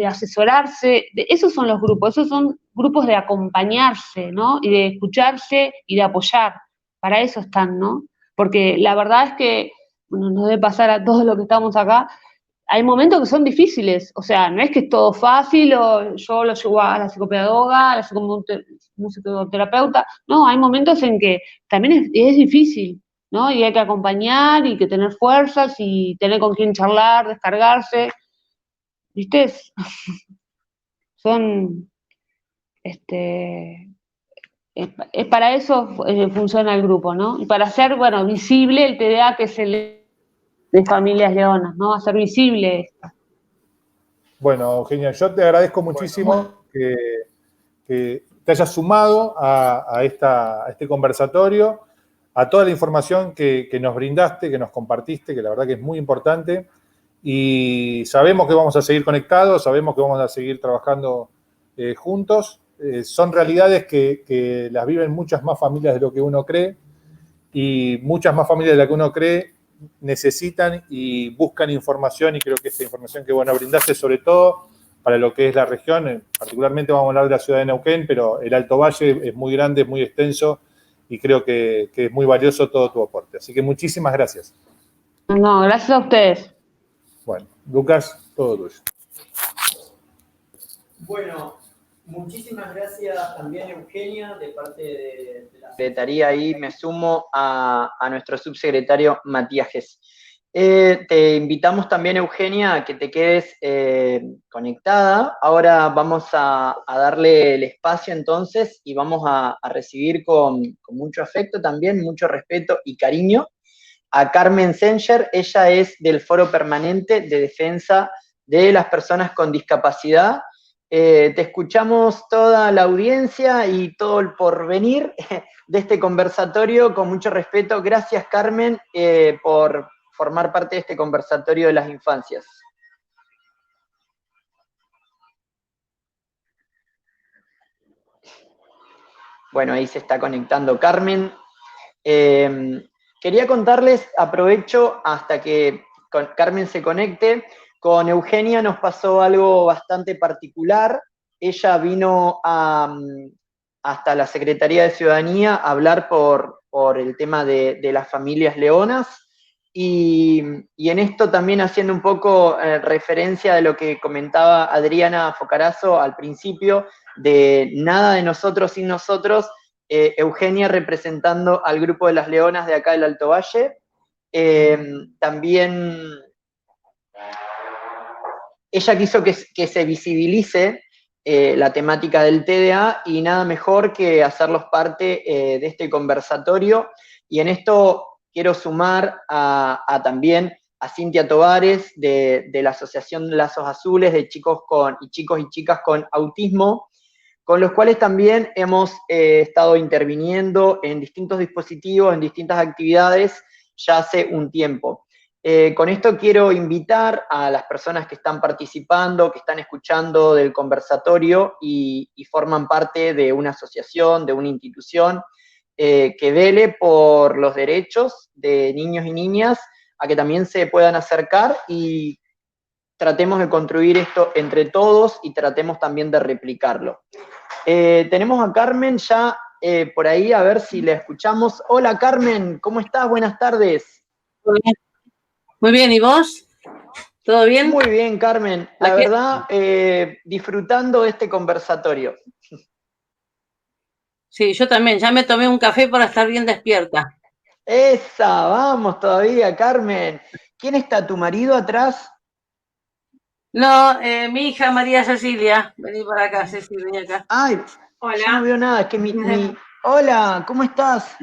asesorarse. Esos son los grupos, esos son grupos de acompañarse, ¿no? Y de escucharse y de apoyar. Para eso están, ¿no? Porque la verdad es que nos debe pasar a todos los que estamos acá, hay momentos que son difíciles, o sea, no es que es todo fácil, o yo lo llevo a la psicopedagoga, a la musicoterapeuta, no, hay momentos en que también es difícil, ¿no? Y hay que acompañar y que tener fuerzas y tener con quién charlar, descargarse, ¿viste? Son, es para eso funciona el grupo, ¿no? Y para hacer, visible el TDA, que es el de Familias Leonas, ¿no? Hacer visible esto. Bueno, Eugenia, yo te agradezco muchísimo que te hayas sumado a este conversatorio, a toda la información que nos brindaste, que nos compartiste, que la verdad que es muy importante. Y sabemos que vamos a seguir conectados, sabemos que vamos a seguir trabajando juntos. Son realidades que las viven muchas más familias de lo que uno cree, y muchas más familias de lo que uno cree necesitan y buscan información, y creo que esta información que brindaste, sobre todo para lo que es la región, particularmente vamos a hablar de la ciudad de Neuquén, pero el Alto Valle es muy grande, es muy extenso, y creo que es muy valioso todo tu aporte. Así que muchísimas gracias. No, gracias a ustedes. Bueno, Lucas, todo tuyo. Bueno, muchísimas gracias también, Eugenia, de parte de la Secretaría. Ahí me sumo a nuestro subsecretario Matías Gess. Te invitamos también, Eugenia, a que te quedes conectada. Ahora vamos a darle el espacio entonces y vamos a recibir con mucho afecto también, mucho respeto y cariño a Carmen Senger. Ella es del Foro Permanente de Defensa de las Personas con Discapacidad. Te escuchamos toda la audiencia y todo el porvenir de este conversatorio con mucho respeto. Gracias, Carmen, por formar parte de este conversatorio de las infancias. Bueno, ahí se está conectando Carmen. Quería contarles, aprovecho hasta que Carmen se conecte, con Eugenia nos pasó algo bastante particular. Ella vino hasta la Secretaría de Ciudadanía a hablar por el tema de las familias leonas. Y en esto también haciendo un poco referencia de lo que comentaba Adriana Focarazo al principio, de nada de nosotros sin nosotros, Eugenia representando al grupo de las leonas de acá del Alto Valle. También ella quiso que se visibilice la temática del TDA y nada mejor que hacerlos parte de este conversatorio. Y en esto quiero sumar también a Cintia Tovares de la Asociación Lazos Azules de chicos y chicas con autismo, con los cuales también hemos estado interviniendo en distintos dispositivos, en distintas actividades ya hace un tiempo. Con esto quiero invitar a las personas que están participando, que están escuchando del conversatorio y forman parte de una asociación, de una institución que vele por los derechos de niños y niñas, a que también se puedan acercar y tratemos de construir esto entre todos y tratemos también de replicarlo. Tenemos a Carmen ya por ahí, a ver si la escuchamos. Hola Carmen, ¿cómo estás? Buenas tardes. Muy bien. Muy bien, ¿y vos? ¿Todo bien? Muy bien, Carmen. La verdad, disfrutando de este conversatorio. Sí, yo también. Ya me tomé un café para estar bien despierta. Esa, vamos todavía, Carmen. ¿Quién está, tu marido atrás? No, mi hija María Cecilia. Vení para acá, Ceci, vení acá. Ay, Hola. yo no veo nada, es que Hola, ¿cómo estás?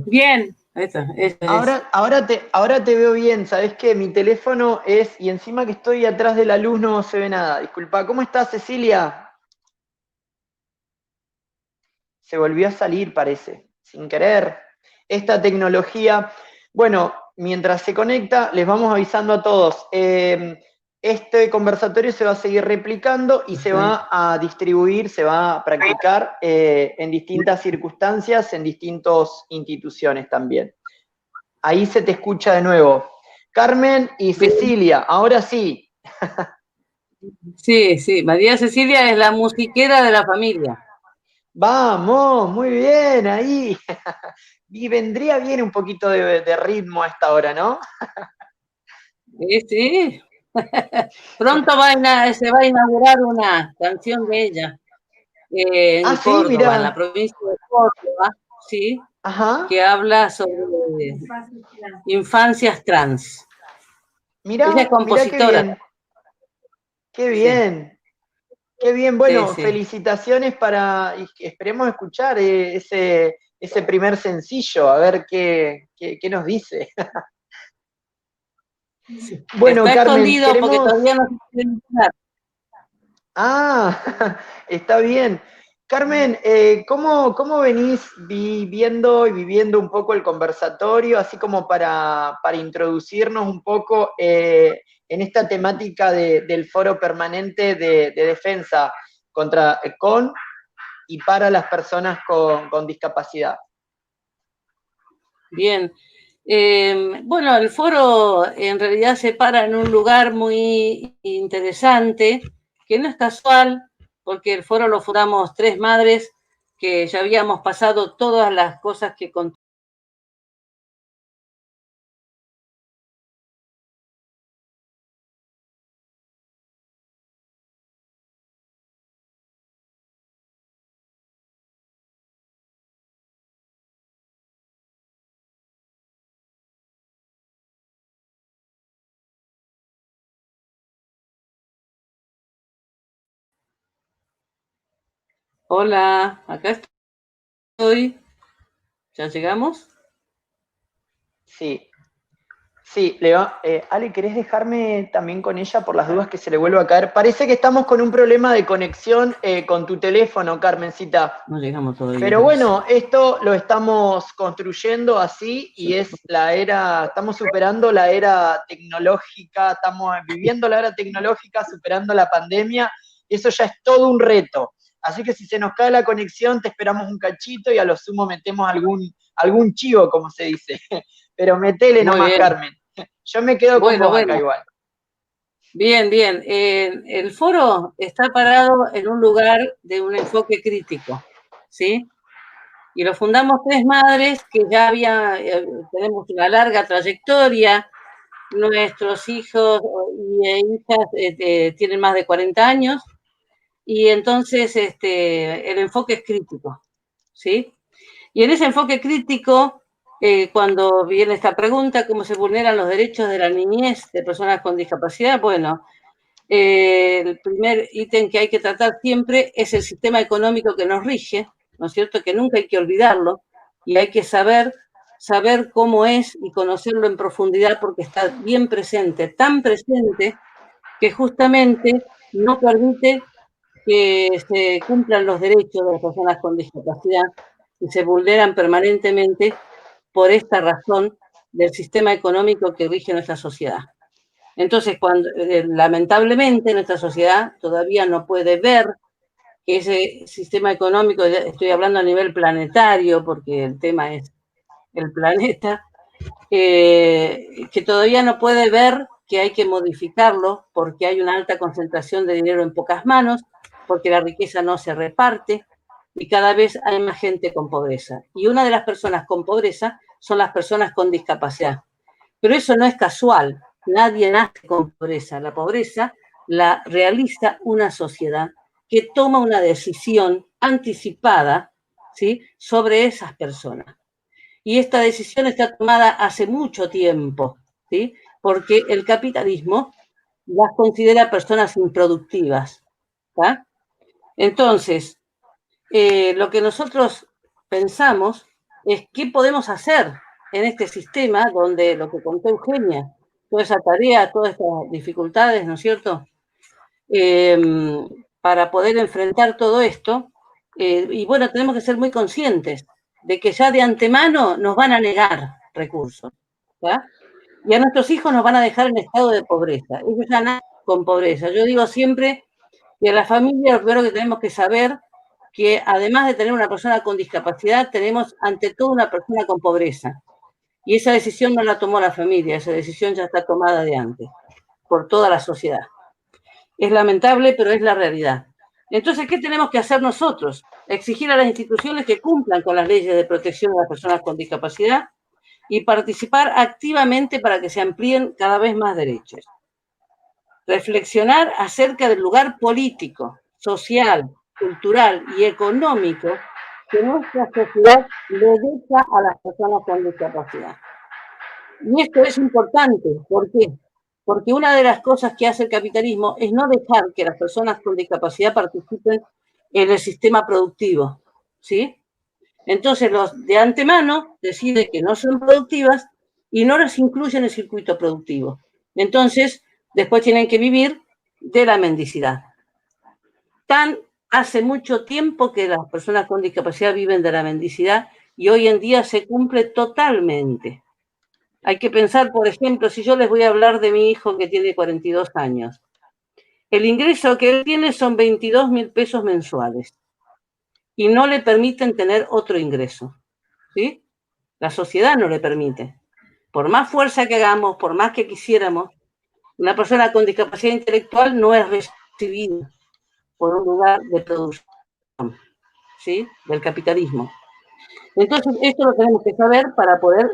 Bien. Esto es. Ahora te veo bien, ¿sabés qué? Mi teléfono y encima que estoy atrás de la luz no se ve nada. Disculpa, ¿cómo estás, Cecilia? Se volvió a salir, parece, sin querer. Esta tecnología, bueno, mientras se conecta, les vamos avisando a todos. Este conversatorio se va a seguir replicando y se va a distribuir, se va a practicar en distintas circunstancias, en distintas instituciones también. Ahí se te escucha de nuevo. Carmen y Cecilia, ahora sí. Sí, sí. María Cecilia es la musiquera de la familia. Vamos, muy bien, ahí. Y vendría bien un poquito de ritmo a esta hora, ¿no? Sí. Pronto se va a inaugurar una canción de ella en Sí, Córdoba, mirá. en la provincia de Córdoba, sí, Ajá. que habla sobre infancias trans. Mirá, Ella es mirá qué compositora. bien. Qué bien. Qué bien. Bueno, Sí, sí. felicitaciones y esperemos escuchar ese primer sencillo, a ver qué nos dice. Bueno, Está Carmen, escondido porque todavía no se puede entrar. Ah, está bien. Carmen, ¿cómo venís viviendo y viviendo un poco el conversatorio, así como para introducirnos un poco en esta temática del Foro Permanente de Defensa con y para las personas con discapacidad? Bien. Bueno, el foro en realidad se para en un lugar muy interesante, que no es casual, porque el foro lo fundamos 3 madres que ya habíamos pasado todas las cosas que Hola, acá estoy. ¿Ya llegamos? Sí. Sí, Ale, ¿querés dejarme también con ella por las dudas que se le vuelva a caer? Parece que estamos con un problema de conexión con tu teléfono, Carmencita. No llegamos todavía. Pero bueno, esto lo estamos construyendo así y es la era, estamos superando la era tecnológica, estamos viviendo la era tecnológica, superando la pandemia, y eso ya es todo un reto. Así que si se nos cae la conexión, te esperamos un cachito y a lo sumo metemos algún chivo, como se dice. Pero metele Muy nomás, bien. Carmen. Yo me quedo con Bueno, vos acá bueno. igual. Bien, bien. El foro está parado en un lugar de un enfoque crítico, ¿sí? Y lo fundamos tres madres que ya tenemos una larga trayectoria. Nuestros hijos e hijas tienen más de 40 años y entonces el enfoque es crítico, ¿sí? Y en ese enfoque crítico, cuando viene esta pregunta, ¿cómo se vulneran los derechos de la niñez de personas con discapacidad? Bueno, el primer ítem que hay que tratar siempre es el sistema económico que nos rige, ¿no es cierto? Que nunca hay que olvidarlo y hay que saber cómo es y conocerlo en profundidad porque está bien presente, tan presente que justamente no permite que se cumplan los derechos de las personas con discapacidad y se vulneran permanentemente por esta razón del sistema económico que rige nuestra sociedad. Entonces, lamentablemente nuestra sociedad todavía no puede ver que ese sistema económico, estoy hablando a nivel planetario, porque el tema es el planeta, que todavía no puede ver que hay que modificarlo porque hay una alta concentración de dinero en pocas manos, porque la riqueza no se reparte y cada vez hay más gente con pobreza. Y una de las personas con pobreza son las personas con discapacidad. Pero eso no es casual. Nadie nace con pobreza. La pobreza la realiza una sociedad que toma una decisión anticipada, ¿sí?, sobre esas personas. Y esta decisión está tomada hace mucho tiempo, ¿sí?, porque el capitalismo las considera personas improductivas, ¿tá? Entonces, lo que nosotros pensamos es qué podemos hacer en este sistema donde lo que contó Eugenia, toda esa tarea, todas estas dificultades, ¿no es cierto?, para poder enfrentar todo esto. Y bueno, tenemos que ser muy conscientes de que ya de antemano nos van a negar recursos, ¿tá? Y a nuestros hijos nos van a dejar en estado de pobreza. Ellos ya nacen con pobreza. Yo digo siempre que a la familia lo primero que tenemos que saber que además de tener una persona con discapacidad, tenemos ante todo una persona con pobreza. Y esa decisión no la tomó la familia, esa decisión ya está tomada de antes, por toda la sociedad. Es lamentable, pero es la realidad. Entonces, ¿qué tenemos que hacer nosotros? Exigir a las instituciones que cumplan con las leyes de protección de las personas con discapacidad y participar activamente para que se amplíen cada vez más derechos. Reflexionar acerca del lugar político, social, cultural y económico que nuestra sociedad le deja a las personas con discapacidad. Y esto es importante. ¿Por qué? Porque una de las cosas que hace el capitalismo es no dejar que las personas con discapacidad participen en el sistema productivo, ¿sí? Entonces, los de antemano deciden que no son productivas y no las incluyen en el circuito productivo. Entonces, después tienen que vivir de la mendicidad. Hace mucho tiempo que las personas con discapacidad viven de la mendicidad y hoy en día se cumple totalmente. Hay que pensar, por ejemplo, si yo les voy a hablar de mi hijo que tiene 42 años. El ingreso que él tiene son 22.000 pesos mensuales y no le permiten tener otro ingreso, ¿sí? La sociedad no le permite. Por más fuerza que hagamos, por más que quisiéramos, una persona con discapacidad intelectual no es recibida por un lugar de producción, ¿sí?, del capitalismo. Entonces, esto lo tenemos que saber para poder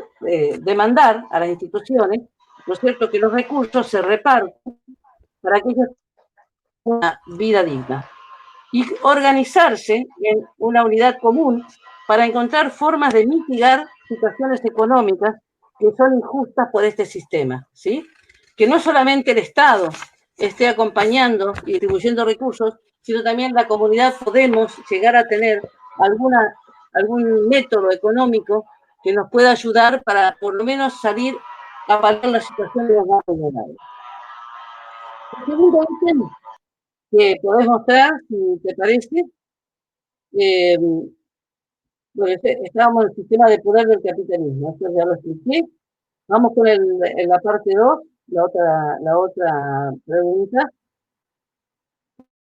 demandar a las instituciones, ¿no es cierto?, que los recursos se repartan para que ellos tengan una vida digna. Y organizarse en una unidad común para encontrar formas de mitigar situaciones económicas que son injustas por este sistema, ¿sí? Que no solamente el Estado esté acompañando y distribuyendo recursos, sino también la comunidad podemos llegar a tener algún método económico que nos pueda ayudar para por lo menos salir a paliar la situación de los más vulnerables. El segundo ítem que podés mostrar, si te parece, bueno, estábamos en el sistema de poder del capitalismo, esto ya lo expliqué. Vamos con la parte 2, la otra pregunta.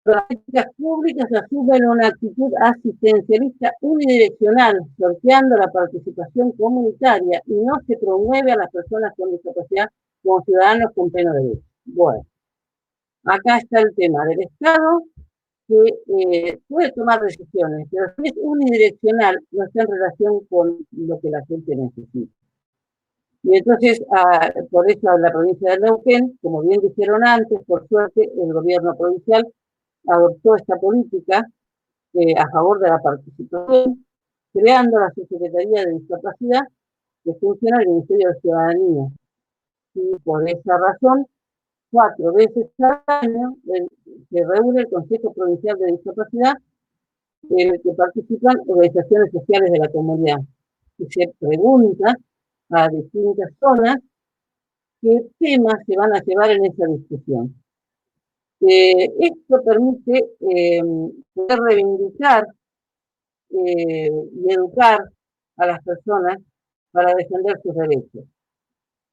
Las políticas públicas asumen una actitud asistencialista unidireccional, sorteando la participación comunitaria y no se promueve a las personas con discapacidad como ciudadanos con pleno derecho. Bueno, acá está el tema del Estado, que puede tomar decisiones, pero si es unidireccional, no está en relación con lo que la gente necesita. Y entonces, por eso en la provincia de Neuquén, como bien dijeron antes, por suerte, el gobierno provincial adoptó esta política a favor de la participación, creando la Subsecretaría de Discapacidad, que funciona el Ministerio de Ciudadanía. Y por esa razón, 4 veces al año se reúne el Consejo Provincial de Discapacidad, en el que participan organizaciones sociales de la comunidad. Y se pregunta a distintas zonas qué temas se van a llevar en esa discusión. Esto permite poder reivindicar y educar a las personas para defender sus derechos.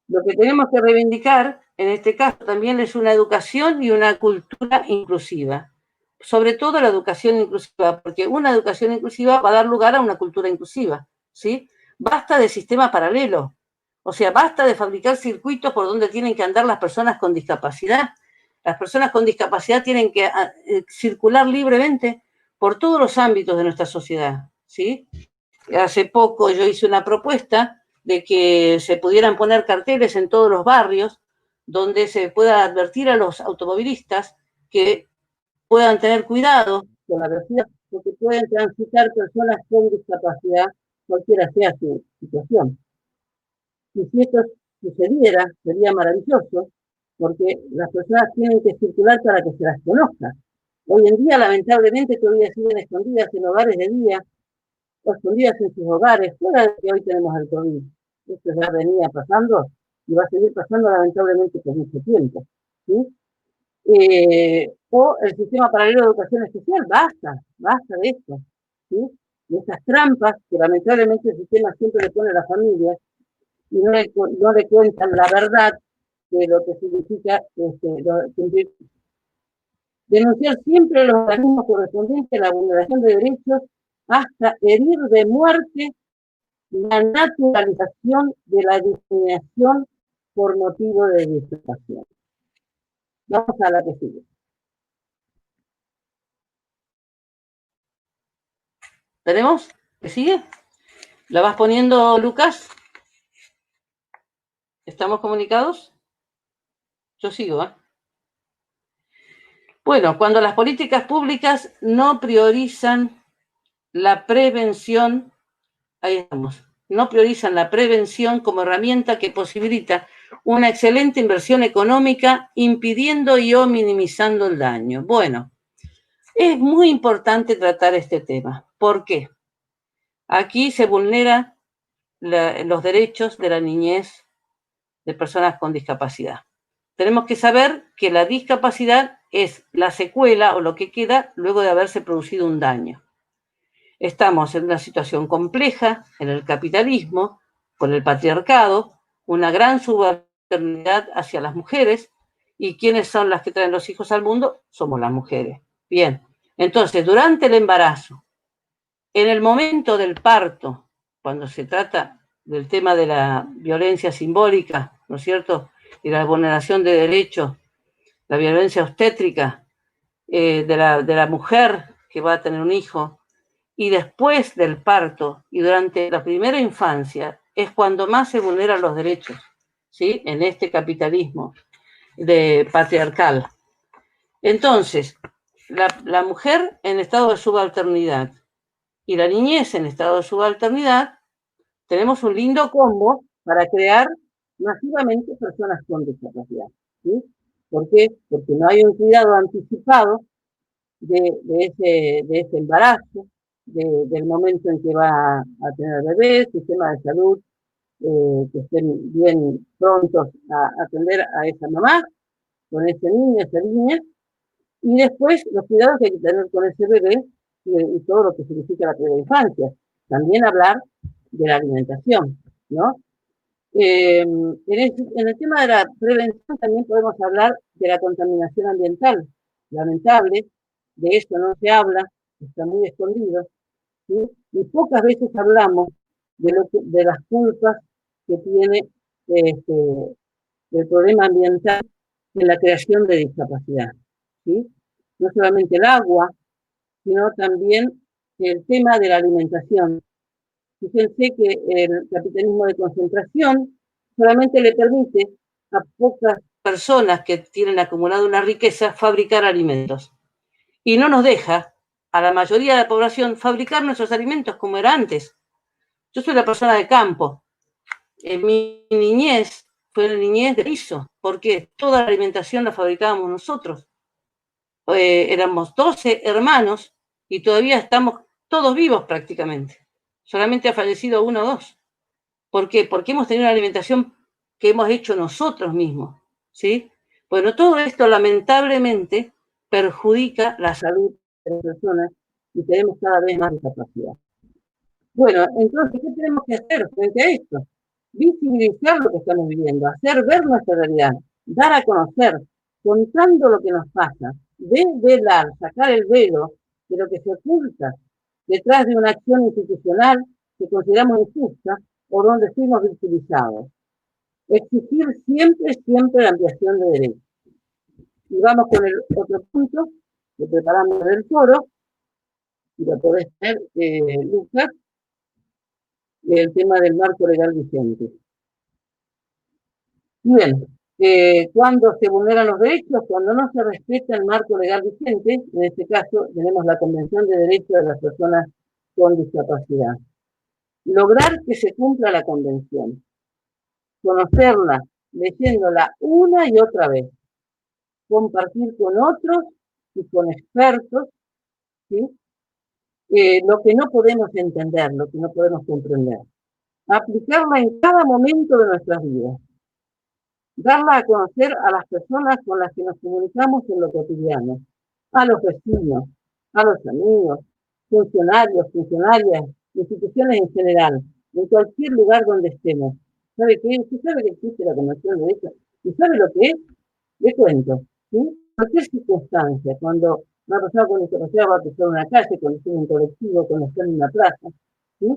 Lo que tenemos que reivindicar, en este caso, también es una educación y una cultura inclusiva. Sobre todo la educación inclusiva, porque una educación inclusiva va a dar lugar a una cultura inclusiva, ¿sí? Basta de sistema paralelo, o sea, basta de fabricar circuitos por donde tienen que andar las personas con discapacidad. Las personas con discapacidad tienen que circular libremente por todos los ámbitos de nuestra sociedad, ¿sí? Hace poco yo hice una propuesta de que se pudieran poner carteles en todos los barrios donde se pueda advertir a los automovilistas que puedan tener cuidado con la velocidad, porque pueden transitar personas con discapacidad, cualquiera sea su situación. Y si esto sucediera, sería maravilloso, porque las personas tienen que circular para que se las conozca. Hoy en día, lamentablemente, todavía siguen escondidas en hogares de día, o escondidas en sus hogares, fuera de que hoy tenemos el COVID. Esto ya venía pasando y va a seguir pasando lamentablemente por mucho tiempo, ¿sí? O el sistema paralelo de educación especial, basta de esto, ¿sí? Y esas trampas que lamentablemente el sistema siempre le pone a las familias y no le cuentan la verdad de lo que significa cumplir. Denunciar siempre los organismos correspondientes a la vulneración de derechos hasta herir de muerte la naturalización de la discriminación por motivo de discapacidad. Vamos a la que sigue. ¿Tenemos? ¿Qué sigue? ¿La vas poniendo, Lucas? ¿Estamos comunicados? Yo sigo, ¿eh? Bueno, cuando las políticas públicas no priorizan la prevención, ahí estamos, no priorizan la prevención como herramienta que posibilita una excelente inversión económica, impidiendo y o minimizando el daño. Bueno, es muy importante tratar este tema. ¿Por qué? Aquí se vulneran los derechos de la niñez de personas con discapacidad. Tenemos que saber que la discapacidad es la secuela o lo que queda luego de haberse producido un daño. Estamos en una situación compleja en el capitalismo, con el patriarcado, una gran subalternidad hacia las mujeres, y ¿quiénes son las que traen los hijos al mundo? Somos las mujeres. Bien, entonces, durante el embarazo, en el momento del parto, cuando se trata del tema de la violencia simbólica, ¿no es cierto?, y la vulneración de derechos, la violencia obstétrica de la mujer que va a tener un hijo, y después del parto y durante la primera infancia es cuando más se vulneran los derechos, ¿sí?, en este capitalismo patriarcal. Entonces, la mujer en estado de subalternidad y la niñez en estado de subalternidad, tenemos un lindo combo para crear masivamente personas con discapacidad, ¿sí? ¿Por qué? Porque no hay un cuidado anticipado de ese embarazo, del momento en que va a tener bebé, sistema de salud, que estén bien prontos a atender a esa mamá, con ese niño, esa niña, y después los cuidados que hay que tener con ese bebé y todo lo que significa la primera infancia. También hablar de la alimentación, ¿no? En el tema de la prevención también podemos hablar de la contaminación ambiental. Lamentable, de eso no se habla, está muy escondido, ¿sí? Y pocas veces hablamos de las culpas que tiene el problema ambiental en la creación de discapacidad, ¿sí? No solamente el agua, sino también el tema de la alimentación. Fíjense que el capitalismo de concentración solamente le permite a pocas personas que tienen acumulado una riqueza fabricar alimentos. Y no nos deja a la mayoría de la población fabricar nuestros alimentos como era antes. Yo soy la persona de campo. En mi niñez fue la niñez de piso. ¿Por qué? Toda la alimentación la fabricábamos nosotros. Éramos 12 hermanos y todavía estamos todos vivos prácticamente. Solamente ha fallecido 1 o 2. ¿Por qué? Porque hemos tenido una alimentación que hemos hecho nosotros mismos, ¿sí? Bueno, todo esto lamentablemente perjudica la salud de las personas y tenemos cada vez más discapacidad. Bueno, entonces, ¿qué tenemos que hacer frente a esto? Visibilizar lo que estamos viviendo, hacer ver nuestra realidad, dar a conocer, contando lo que nos pasa, velar, sacar el velo de lo que se oculta detrás de una acción institucional que consideramos injusta o donde fuimos victimizados. Exigir siempre, siempre la ampliación de derechos. Y vamos con el otro punto que preparamos del foro, y lo podés ver, Lucas, el tema del marco legal vigente. Bien, cuando se vulneran los derechos, cuando no se respeta el marco legal vigente, en este caso tenemos la Convención de Derechos de las Personas con Discapacidad. Lograr que se cumpla la convención, conocerla, leyéndola una y otra vez, compartir con otros y con expertos, ¿sí? Lo que no podemos entender, lo que no podemos comprender. Aplicarla en cada momento de nuestras vidas. Darla a conocer a las personas con las que nos comunicamos en lo cotidiano, a los vecinos, a los amigos, funcionarios, funcionarias, instituciones en general, en cualquier lugar donde estemos. ¿Sabe qué? ¿Usted sabe que existe la Convención de Derechos? ¿Y sabe lo que es? Le cuento, ¿sí? Cualquier circunstancia, cuando una persona con discapacidad va a cruzar una calle, cuando está en un colectivo, cuando está en una plaza, ¿sí?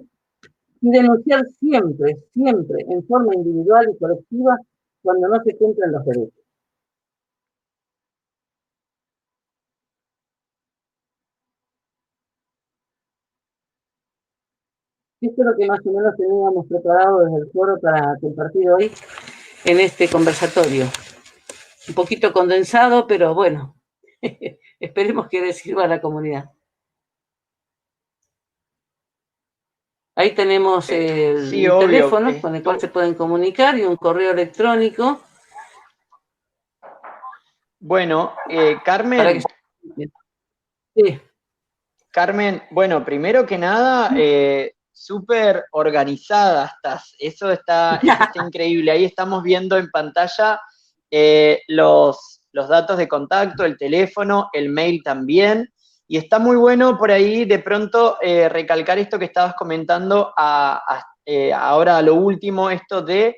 Y denunciar siempre, siempre, en forma individual y colectiva, cuando no se cumplen los derechos. Esto es lo que más o menos teníamos preparado desde el foro para compartir hoy en este conversatorio. Un poquito condensado, pero bueno, esperemos que le sirva a la comunidad. Ahí tenemos el teléfono con el cual se pueden comunicar y un correo electrónico. Bueno, Carmen. Sí. Carmen, bueno, primero que nada, súper organizada estás. Eso está increíble. Ahí estamos viendo en pantalla los datos de contacto, el teléfono, el mail también. Y está muy bueno por ahí de pronto recalcar esto que estabas comentando ahora a lo último, esto de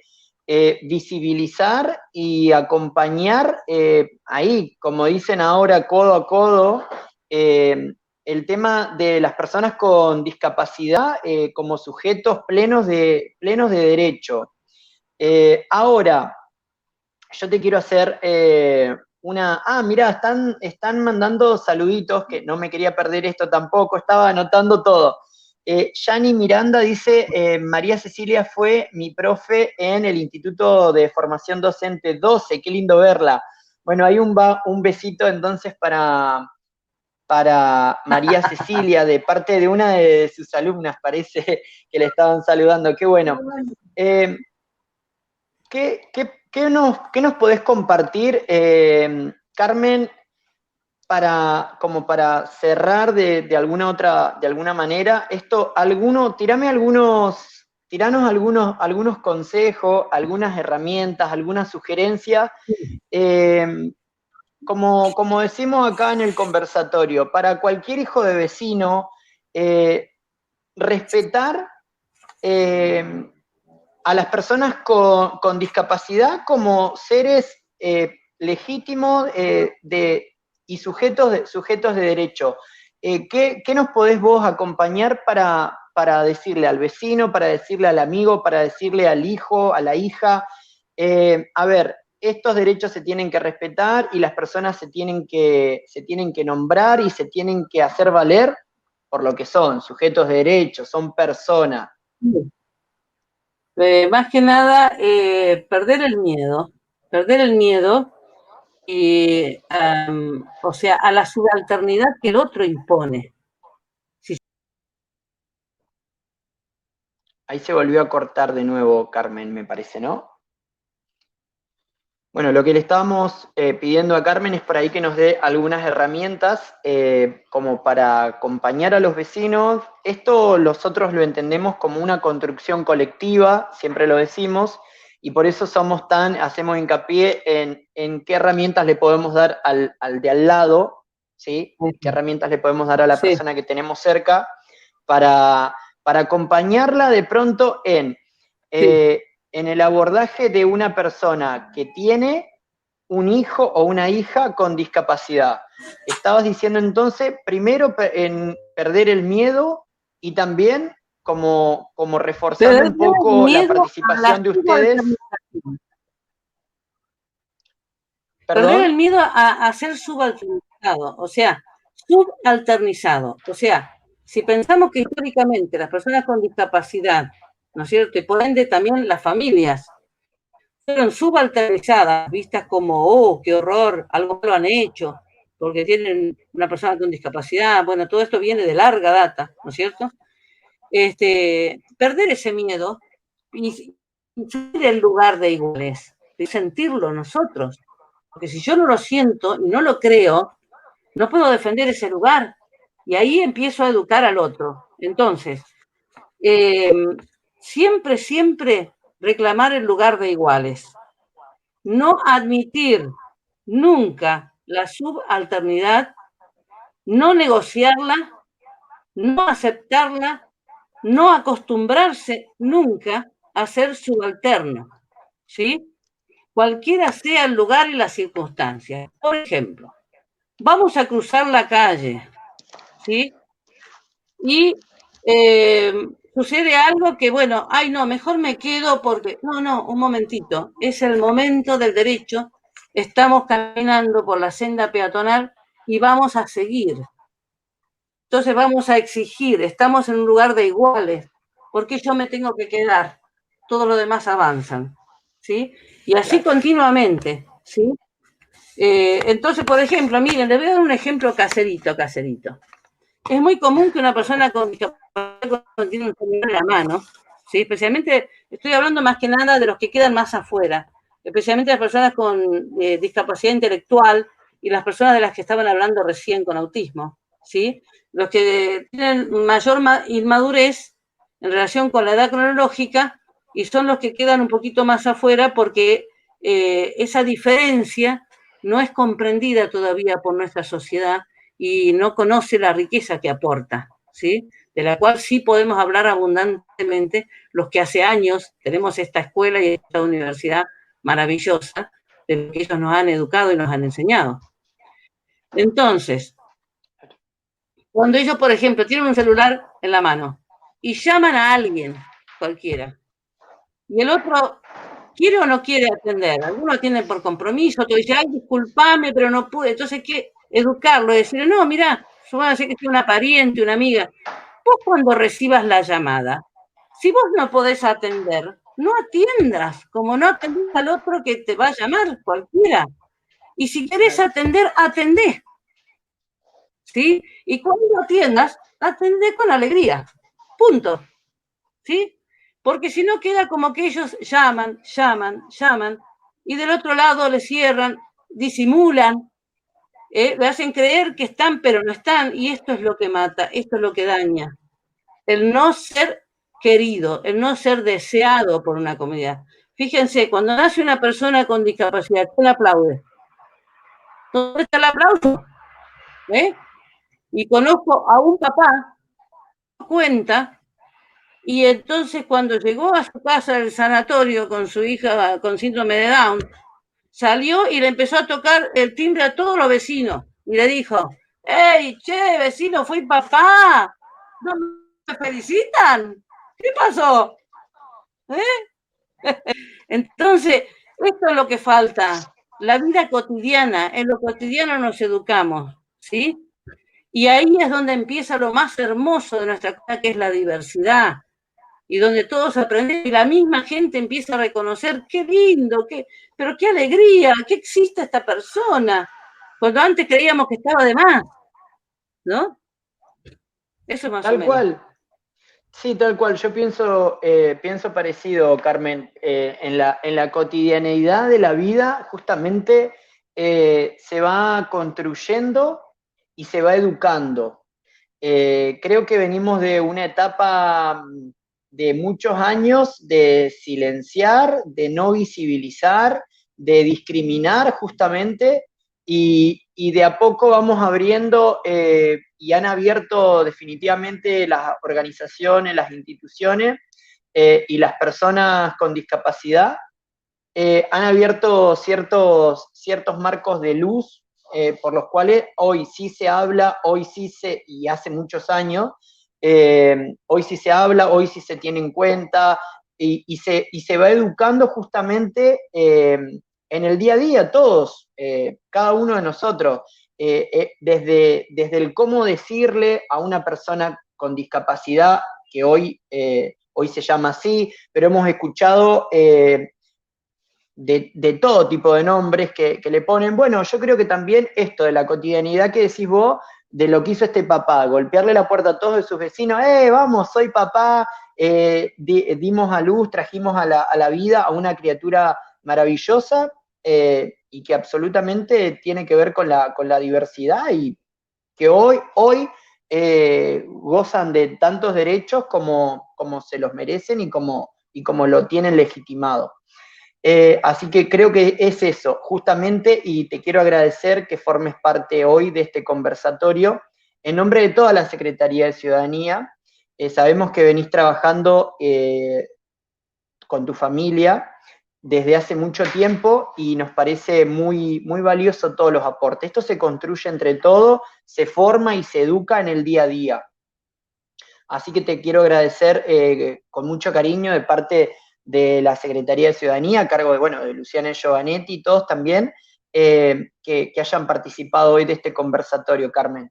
visibilizar y acompañar ahí, como dicen ahora, codo a codo, el tema de las personas con discapacidad como sujetos plenos de derecho. Ahora, yo te quiero hacer mirá, están mandando saluditos, que no me quería perder esto tampoco, estaba anotando todo. Yani Miranda dice, María Cecilia fue mi profe en el Instituto de Formación Docente 12, qué lindo verla. Bueno, hay un besito entonces para María Cecilia, de parte de una de sus alumnas, parece que le estaban saludando, qué bueno. ¿Qué nos podés compartir, Carmen, como para cerrar de alguna manera, tiranos algunos consejos, algunas herramientas, algunas sugerencias, como decimos acá en el conversatorio, para cualquier hijo de vecino, respetar a las personas con discapacidad como seres legítimos y sujetos de derecho. ¿Qué nos podés vos acompañar para decirle al vecino, para decirle al amigo, para decirle al hijo, a la hija? A ver, estos derechos se tienen que respetar y las personas se tienen que nombrar y se tienen que hacer valer por lo que son, sujetos de derecho, son personas. Más que nada, perder el miedo y, o sea, a la subalternidad que el otro impone. Ahí se volvió a cortar de nuevo, Carmen, me parece, ¿no? Bueno, lo que le estábamos pidiendo a Carmen es por ahí que nos dé algunas herramientas como para acompañar a los vecinos. Esto nosotros lo entendemos como una construcción colectiva, siempre lo decimos, y por eso hacemos hincapié en qué herramientas le podemos dar al de al lado, ¿sí? Qué herramientas le podemos dar a la persona que tenemos cerca para acompañarla de pronto en el abordaje de una persona que tiene un hijo o una hija con discapacidad. Estabas diciendo entonces, primero en perder el miedo y también como reforzando un poco la participación de ustedes. Perder el miedo a ser subalternizado, o sea, subalternizado. O sea, si pensamos que históricamente las personas con discapacidad, ¿no es cierto? Y por ende también las familias fueron subalternizadas, vistas como, oh, qué horror, algo lo han hecho, porque tienen una persona con discapacidad. Bueno, todo esto viene de larga data, ¿no es cierto? Perder ese miedo y ser el lugar de iguales, de sentirlo nosotros. Porque si yo no lo siento y no lo creo, no puedo defender ese lugar. Y ahí empiezo a educar al otro. Entonces, siempre reclamar el lugar de iguales. No admitir nunca la subalternidad, no negociarla, no aceptarla, no acostumbrarse nunca a ser subalterno, ¿sí? Cualquiera sea el lugar y las circunstancias. Por ejemplo, vamos a cruzar la calle, ¿sí? Y sucede algo que, bueno, ay, no, mejor me quedo porque, no, un momentito, es el momento del derecho, estamos caminando por la senda peatonal y vamos a seguir. Entonces vamos a exigir, estamos en un lugar de iguales, ¿por qué yo me tengo que quedar? Todos los demás avanzan, ¿sí? Y así continuamente, ¿sí? Entonces, por ejemplo, miren, les voy a dar un ejemplo caserito. Es muy común que una persona con discapacidad tiene un celular en la mano, ¿sí? Especialmente, estoy hablando más que nada de los que quedan más afuera, especialmente las personas con discapacidad intelectual y las personas de las que estaban hablando recién con autismo, ¿sí? Los que tienen mayor inmadurez en relación con la edad cronológica y son los que quedan un poquito más afuera porque esa diferencia no es comprendida todavía por nuestra sociedad y no conoce la riqueza que aporta, ¿sí? De la cual sí podemos hablar abundantemente los que hace años tenemos esta escuela y esta universidad maravillosa de lo que ellos nos han educado y nos han enseñado. Entonces, cuando ellos, por ejemplo, tienen un celular en la mano y llaman a alguien, cualquiera, y el otro quiere o no quiere atender, algunos atienden por compromiso, otro dice, ay, discúlpame, pero no pude, entonces, ¿qué? Educarlo, decirle, no, mirá, yo voy a decir que es una pariente, una amiga, vos cuando recibas la llamada, si vos no podés atender, no atiendas, como no atendés al otro que te va a llamar, cualquiera. Y si querés atender, atendé. ¿Sí? Y cuando atiendas, atendé con alegría. Punto. ¿Sí? Porque si no queda como que ellos llaman, y del otro lado le cierran, disimulan, Le hacen creer que están, pero no están, y esto es lo que mata, esto es lo que daña. El no ser querido, el no ser deseado por una comunidad. Fíjense, cuando nace una persona con discapacidad, ¿quién aplaude? ¿Dónde está el aplauso? Y conozco a un papá, cuenta, y entonces cuando llegó a su casa del sanatorio con su hija con síndrome de Down, salió y le empezó a tocar el timbre a todos los vecinos y le dijo: ¡Ey, che, vecino, fui papá! ¿No me felicitan? ¿Qué pasó? Entonces, esto es lo que falta. La vida cotidiana, en lo cotidiano nos educamos, ¿sí? Y ahí es donde empieza lo más hermoso de nuestra cultura, que es la diversidad, y donde todos aprendemos y la misma gente empieza a reconocer qué lindo, pero qué alegría, que existe esta persona, cuando antes creíamos que estaba de más, ¿no? Eso es más o menos. Tal cual. Sí, tal cual. Yo pienso parecido, Carmen. En la cotidianeidad de la vida, justamente se va construyendo y se va educando. Creo que venimos de una etapa de muchos años de silenciar, de no visibilizar, de discriminar justamente, y de a poco vamos abriendo y han abierto definitivamente las organizaciones, las instituciones y las personas con discapacidad han abierto ciertos marcos de luz por los cuales hoy sí se habla, y hace muchos años, hoy sí se habla, hoy sí se tiene en cuenta, y se va educando justamente en el día a día, todos, cada uno de nosotros, desde el cómo decirle a una persona con discapacidad, que hoy se llama así, pero hemos escuchado de todo tipo de nombres que le ponen. Bueno, yo creo que también esto de la cotidianidad que decís vos, de lo que hizo este papá, golpearle la puerta a todos de sus vecinos, vamos, soy papá, dimos a luz, trajimos a la vida a una criatura maravillosa y que absolutamente tiene que ver con la diversidad, y que hoy gozan de tantos derechos como se los merecen y como lo tienen legitimado. Así que creo que es eso, justamente, y te quiero agradecer que formes parte hoy de este conversatorio en nombre de toda la Secretaría de Ciudadanía. Sabemos que venís trabajando con tu familia desde hace mucho tiempo y nos parece muy, muy valioso todos los aportes. Esto se construye entre todos, se forma y se educa en el día a día. Así que te quiero agradecer con mucho cariño de parte de la Secretaría de Ciudadanía, a cargo de Luciana Giovanetti y todos también, que hayan participado hoy de este conversatorio, Carmen.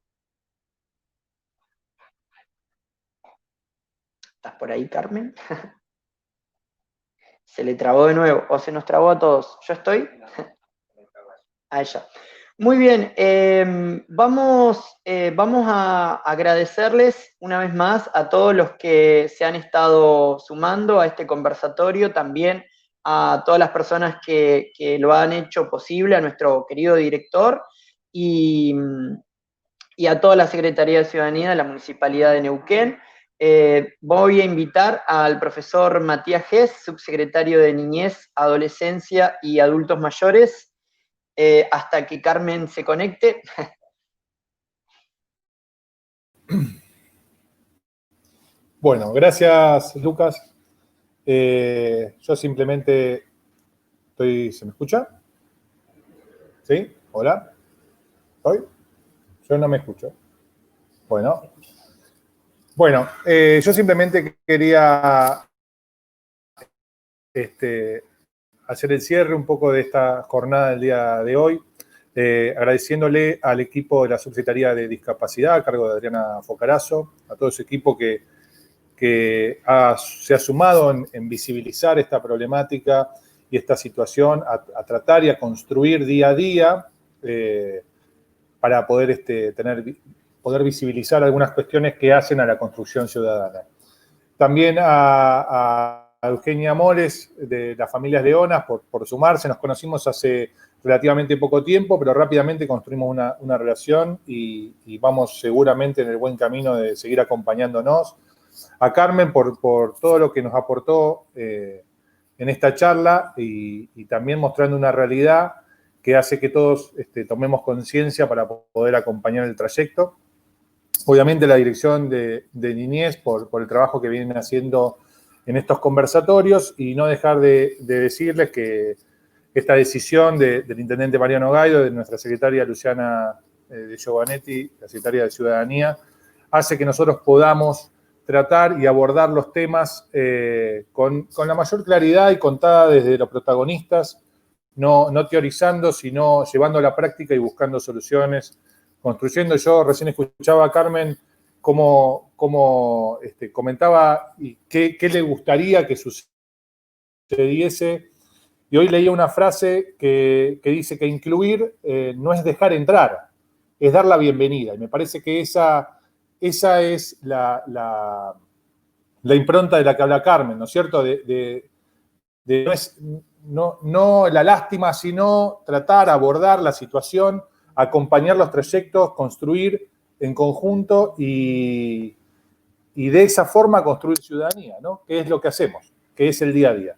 ¿Estás por ahí, Carmen? Se le trabó de nuevo, o se nos trabó a todos. ¿Yo estoy? A ella. Muy bien, vamos a agradecerles una vez más a todos los que se han estado sumando a este conversatorio, también a todas las personas que lo han hecho posible, a nuestro querido director y a toda la Secretaría de Ciudadanía de la Municipalidad de Neuquén. Voy a invitar al profesor Matías Gess, subsecretario de Niñez, Adolescencia y Adultos Mayores, hasta que Carmen se conecte. Bueno, gracias, Lucas. Yo simplemente ¿se me escucha? ¿Sí? ¿Hola? ¿Estoy? Yo no me escucho. Bueno, yo simplemente quería hacer el cierre un poco de esta jornada del día de hoy, agradeciéndole al equipo de la Subsecretaría de Discapacidad, a cargo de Adriana Focarazo, a todo ese equipo que se ha sumado en visibilizar esta problemática y esta situación, a tratar y a construir día a día para poder poder visibilizar algunas cuestiones que hacen a la construcción ciudadana. También a Eugenia Mores, de las Familias Leonas, por sumarse. Nos conocimos hace relativamente poco tiempo, pero rápidamente construimos una relación y vamos seguramente en el buen camino de seguir acompañándonos. A Carmen por todo lo que nos aportó en esta charla y también mostrando una realidad que hace que todos tomemos conciencia para poder acompañar el trayecto. Obviamente la dirección de Niñez por el trabajo que vienen haciendo en estos conversatorios y no dejar de decirles que esta decisión del intendente Mariano Gaido, de nuestra secretaria Luciana de Giovanetti, la secretaria de Ciudadanía, hace que nosotros podamos tratar y abordar los temas con la mayor claridad y contada desde los protagonistas, no teorizando, sino llevando a la práctica y buscando soluciones, construyendo. Yo recién escuchaba a Carmen cómo comentaba y qué le gustaría que sucediese. Y hoy leía una frase que dice que incluir no es dejar entrar, es dar la bienvenida. Y me parece que esa es la impronta de la que habla Carmen, ¿no es cierto? No la lástima, sino tratar, abordar la situación, acompañar los trayectos, construir en conjunto y de esa forma construir ciudadanía, ¿no? Que es lo que hacemos, que es el día a día.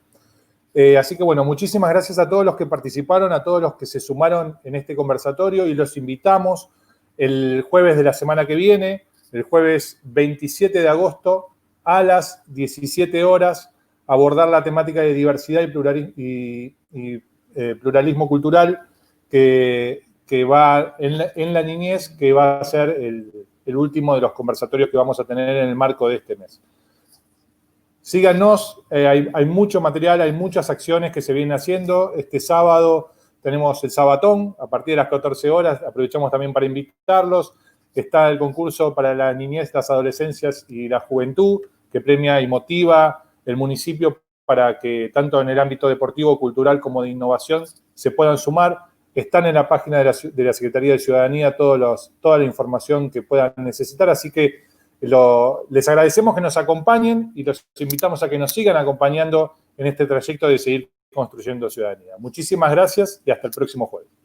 Así que bueno, muchísimas gracias a todos los que participaron, a todos los que se sumaron en este conversatorio y los invitamos el jueves de la semana que viene, el jueves 27 de agosto a las 17 horas, a abordar la temática de diversidad y pluralismo cultural que va en la niñez, que va a ser el último de los conversatorios que vamos a tener en el marco de este mes. Síganos, hay mucho material, hay muchas acciones que se vienen haciendo. Este sábado tenemos el Sabatón a partir de las 14 horas, aprovechamos también para invitarlos. Está el concurso para la niñez, las adolescencias y la juventud, que premia y motiva el municipio para que tanto en el ámbito deportivo, cultural como de innovación se puedan sumar. Están en la página de la Secretaría de Ciudadanía toda la información que puedan necesitar, así que les agradecemos que nos acompañen y los invitamos a que nos sigan acompañando en este trayecto de seguir construyendo ciudadanía. Muchísimas gracias y hasta el próximo jueves.